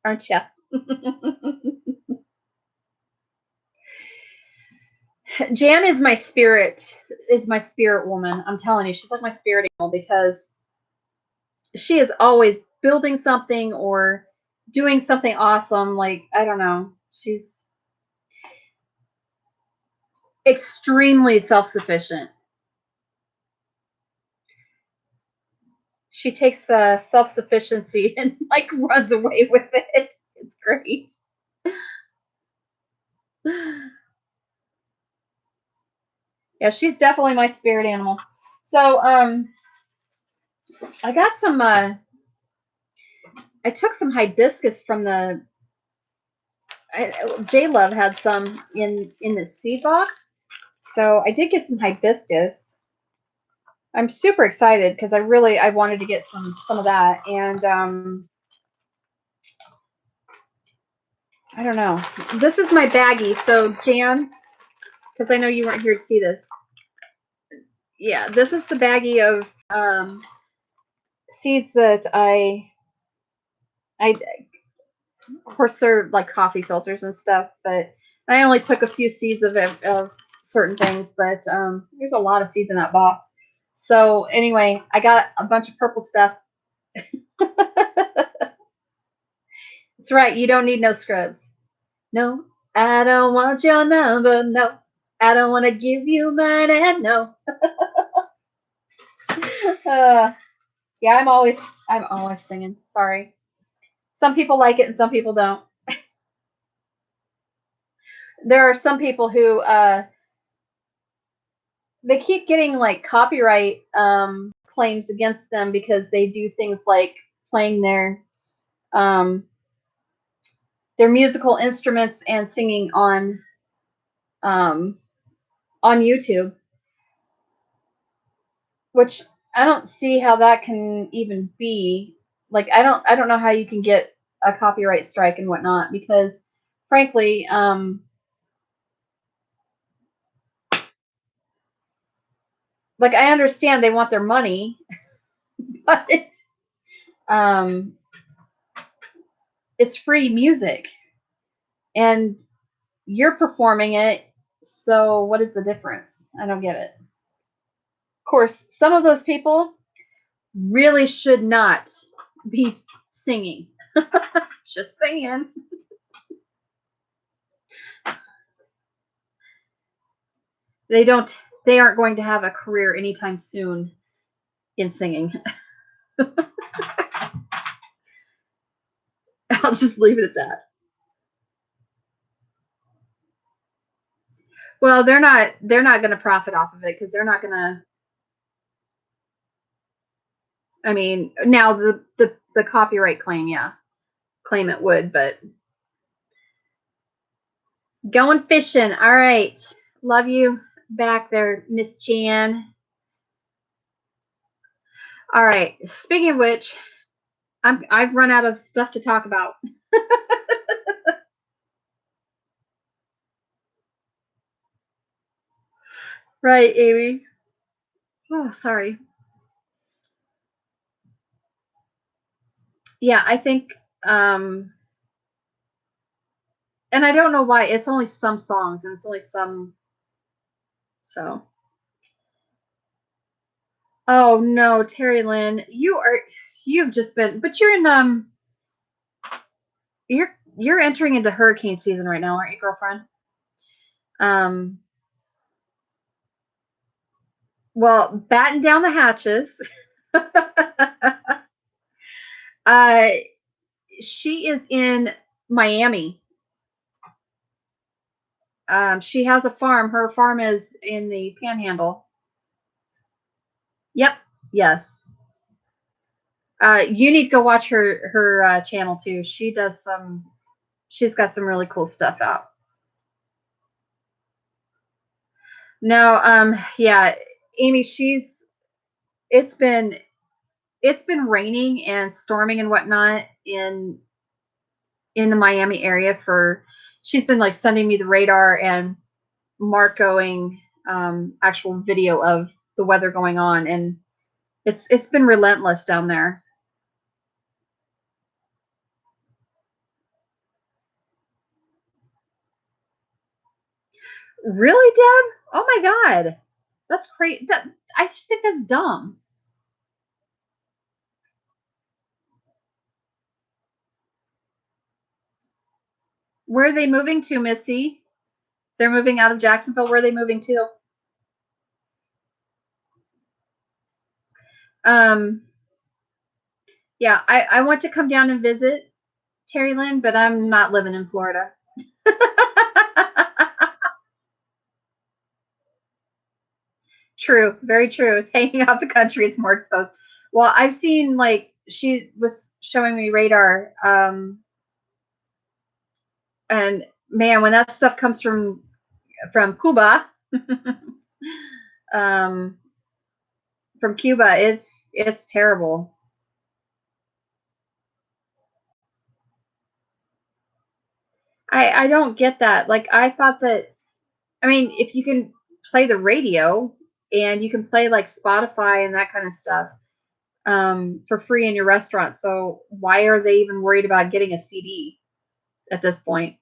aren't you? Jan is my spirit woman. I'm telling you, she's like my spirit animal because she is always building something or doing something awesome. Like, I don't know. She's extremely self-sufficient. She takes self-sufficiency and like runs away with it. It's great. Yeah, she's definitely my spirit animal. So, I got some. I took some hibiscus from the. J Love had some in the seed box, so I did get some hibiscus. I'm super excited because I wanted to get some of that, and I don't know. This is my baggie. So Jan, because I know you weren't here to see this. Yeah, this is the baggie of seeds that I of course they're like coffee filters and stuff, but I only took a few seeds of certain things, but there's a lot of seeds in that box. So anyway, I got a bunch of purple stuff. That's right, you don't need no scrubs. No, I don't want your number. No, I don't want to give you mine. And no. Yeah, I'm always singing. Sorry. Some people like it and some people don't. There are some people who they keep getting like copyright claims against them because they do things like playing um, their musical instruments and singing um, on YouTube, which I don't see how that can even be. Like I don't know how you can get a copyright strike and whatnot because frankly, Like, I understand they want their money, but um, it's free music, and you're performing it. So what is the difference? I don't get it. Of course, some of those people really should not be singing. Just saying. They don't. They aren't going to have a career anytime soon in singing. I'll just leave it at that. Well, they're not. They're not going to profit off of it because they're not going to. I mean, now the copyright claim, yeah, claim it would, but going fishing. All right, love you back there, Miss Jan. All right. Speaking of which, I've run out of stuff to talk about. Right, Amy. Oh, sorry. Yeah, I think and I don't know why. It's only some songs and it's only some so. Oh no, Terry Lynn, you've just been but you're in you're entering into hurricane season right now, aren't you, girlfriend? Um well, batten down the hatches. uh she is in Miami. She has a farm. Her farm is in the Panhandle. Yep. Yes. You need to go watch her channel too. She does some. She's got some really cool stuff out. No, yeah, Amy. It's been it's been raining and storming and whatnot in the Miami area for. She's been like sending me the radar and Marcoing actual video of the weather going on, and it's been relentless down there. Really, Deb? Oh my god. That's crazy. That I just think that's dumb. Where are they moving to, Missy? They're moving out of Jacksonville. Where are they moving to? Um, yeah, I want to come down and visit Terry Lynn, but I'm not living in Florida. True, very true. It's hanging out the country. It's more exposed. Well, I've seen like she was showing me radar, and man, when that stuff comes from Cuba, um, from Cuba, it's terrible. I don't get that. Like I thought that I mean, if you can play the radio and you can play like Spotify and that kind of stuff for free in your restaurant, so why are they even worried about getting a CD at this point?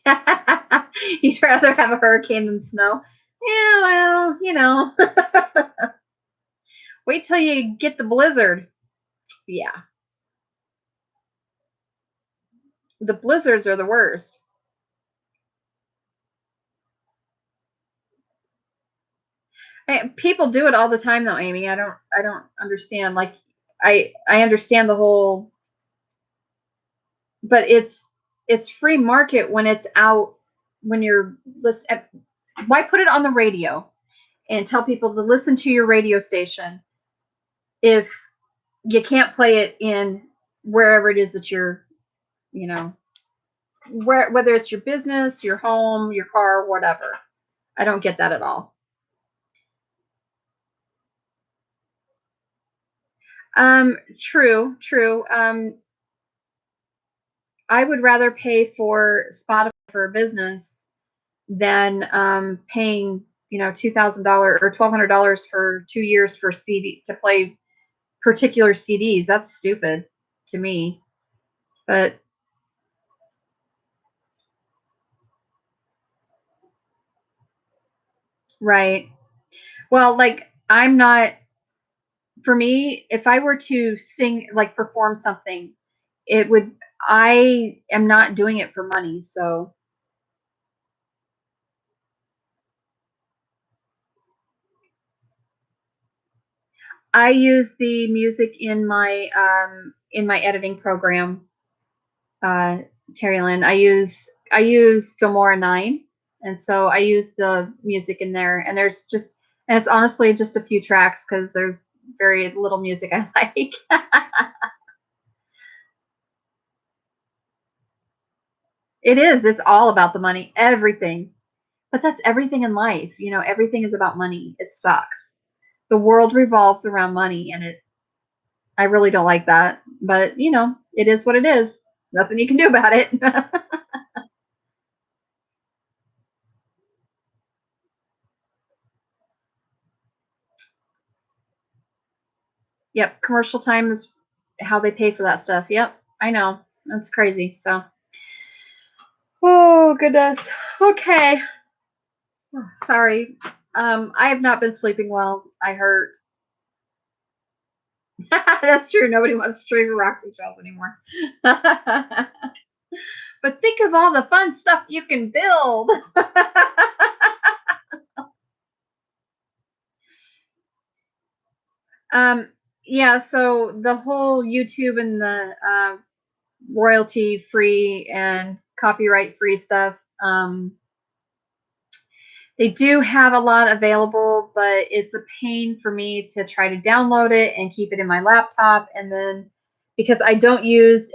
You'd rather have a hurricane than snow. Yeah, well, wait till you get the blizzard. Yeah, the blizzards are the worst. People do it all the time, though, Amy. I don't understand. Like, I understand the whole, but it's free market when it's out when you're listen. Why put it on the radio and tell people to listen to your radio station if you can't play it in wherever it is that you're, you know, whether it's your business, your home, your car, whatever. I don't get that at all. True, true. I would rather pay for Spotify for a business than paying, $2,000 or $1,200 for 2 years for CD to play particular CDs. That's stupid to me. But right. Well, like I'm not for me, if I were to sing like perform something, it would I am not doing it for money. So I use the music in my editing program, uh Terry Lynn. I use Filmora 9, and so I use the music in there, and it's honestly just a few tracks because there's very little music I like. It is. It's all about the money, everything. But that's everything in life. Everything is about money. It sucks. The world revolves around money, and I really don't like that. But, it is what it is. Nothing you can do about it. Yep, commercial time is how they pay for that stuff. Yep, I know. That's crazy. So, oh goodness. Okay. Sorry. I have not been sleeping well. I hurt. That's true. Nobody wants to trade rocking shells anymore. But think of all the fun stuff you can build. um, yeah. So the whole YouTube and the royalty free and copyright free stuff. They do have a lot available, but it's a pain for me to try to download it and keep it in my laptop. And then because I use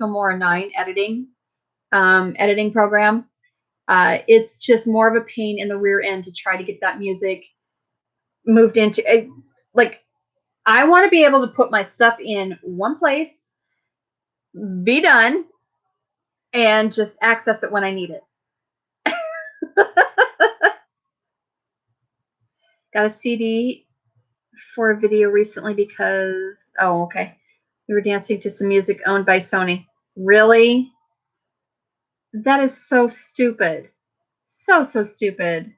Filmora 9 editing program, it's just more of a pain in the rear end to try to get that music moved into like I want to be able to put my stuff in one place, be done, and just access it when I need it. Got a CD for a video recently because okay. We were dancing to some music owned by Sony. Really? That is so stupid. So stupid.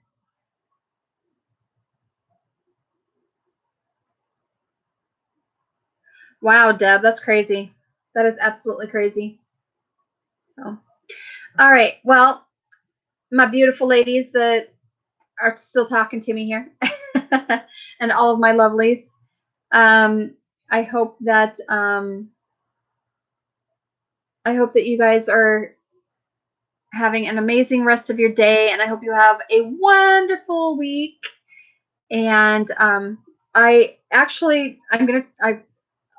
Wow, Deb, that's crazy. That is absolutely crazy. So, all right. Well, my beautiful ladies that are still talking to me here, and all of my lovelies. Um, I hope that you guys are having an amazing rest of your day, and I hope you have a wonderful week. And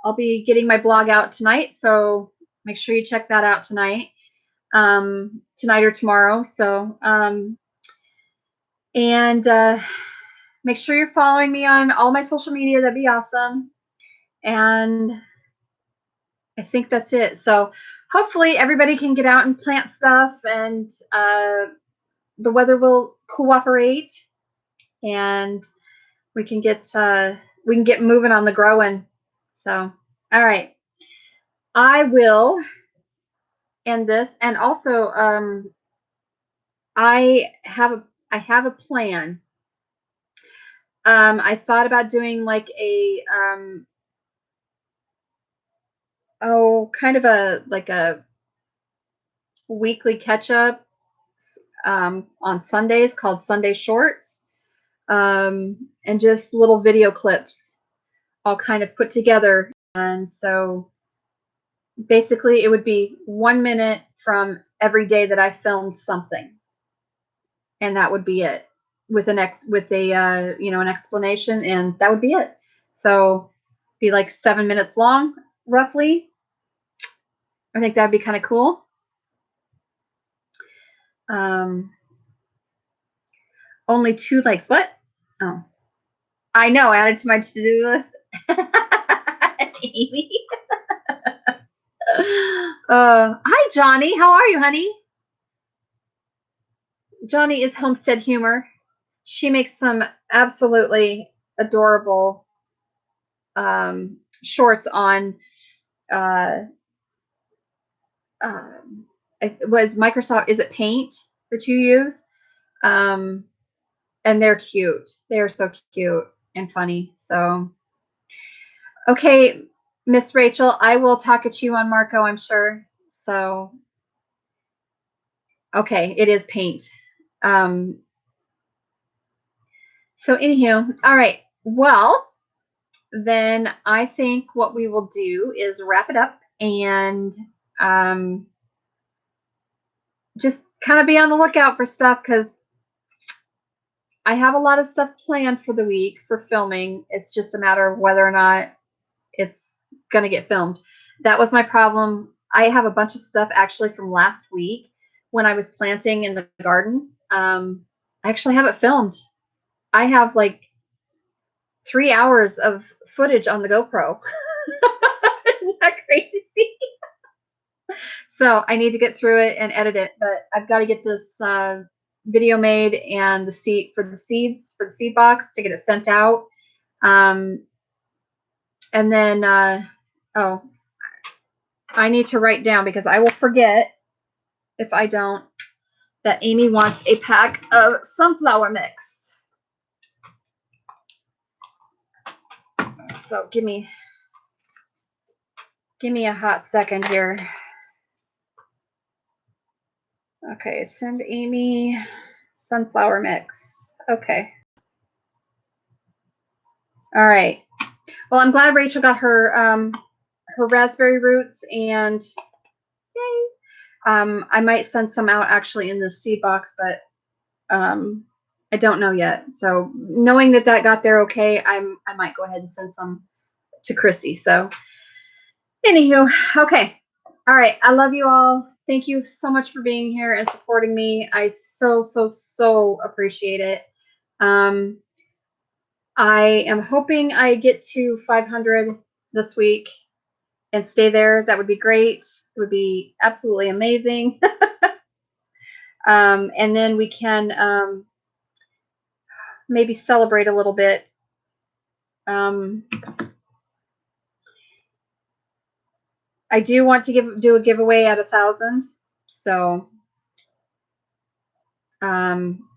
I'll be getting my blog out tonight, so make sure you check that out tonight, tonight or tomorrow. So and make sure you're following me on all my social media. That'd be awesome. And I think that's it. So hopefully everybody can get out and plant stuff, and the weather will cooperate, and we can get moving on the growing. So, all right, I will end this, and also I have a plan. I thought about doing like a kind of a weekly catch up on Sundays called Sunday Shorts, and just little video clips all kind of put together. And so basically, it would be 1 minute from every day that I filmed something, and that would be it with an explanation, and that would be it. So be like 7 minutes long, roughly. I think that'd be kind of cool. Um, only 2 likes. What? Oh, I know. Added to my to-do list. Amy. Hi, Johnny. How are you, honey? Johnny is Homestead Humor. She makes some absolutely adorable shorts on it was Microsoft, is it Paint that you use? And they're cute. They're so cute and funny. So, okay, Miss Rachel, I will talk at you on Marco, I'm sure. So, okay, it is Paint. So, anywho, all right. Well, then I think what we will do is wrap it up and just kind of be on the lookout for stuff because I have a lot of stuff planned for the week for filming. It's just a matter of whether or not it's going to get filmed. That was my problem. I have a bunch of stuff actually from last week when I was planting in the garden. I actually have it filmed. I have like 3 hours of footage on the GoPro. Isn't that crazy? So I need to get through it and edit it, but I've got to get this video made and the seed for the seeds for the seed box to get it sent out. And then, oh, I need to write down because I will forget if I don't that Amy wants a pack of sunflower mix. So give me a hot second here. Okay, send Amy sunflower mix. Okay. All right. Well, I'm glad Rachel got her her raspberry roots, and yay. I might send some out actually in the seed box, but I don't know yet. So knowing that got there okay, I might go ahead and send some to Chrissy. So anywho, okay. All right. I love you all. Thank you so much for being here and supporting me. I so appreciate it. I am hoping I get to 500 this week and stay there. That would be great. It would be absolutely amazing. And then we can maybe celebrate a little bit. I do want to do a giveaway at 1,000. So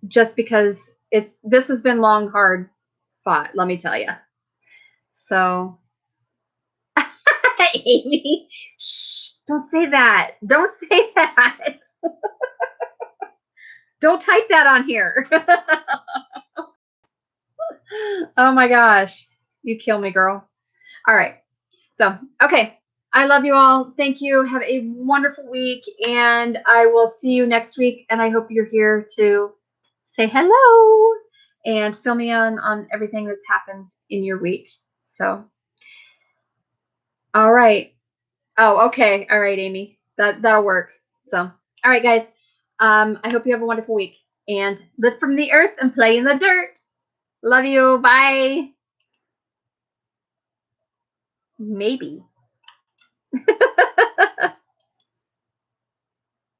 just because this has been long, hard fought, let me tell you. So Amy, shh, don't say that. Don't say that. Don't type that on here. Oh my gosh. You kill me, girl. All right. So, okay. I love you all. Thank you. Have a wonderful week. And I will see you next week. And I hope you're here to say hello and fill me on everything that's happened in your week. So, all right. Oh, okay. All right, Amy. That'll work. So, all right, guys. I hope you have a wonderful week and live from the earth and play in the dirt. Love you. Bye. Maybe.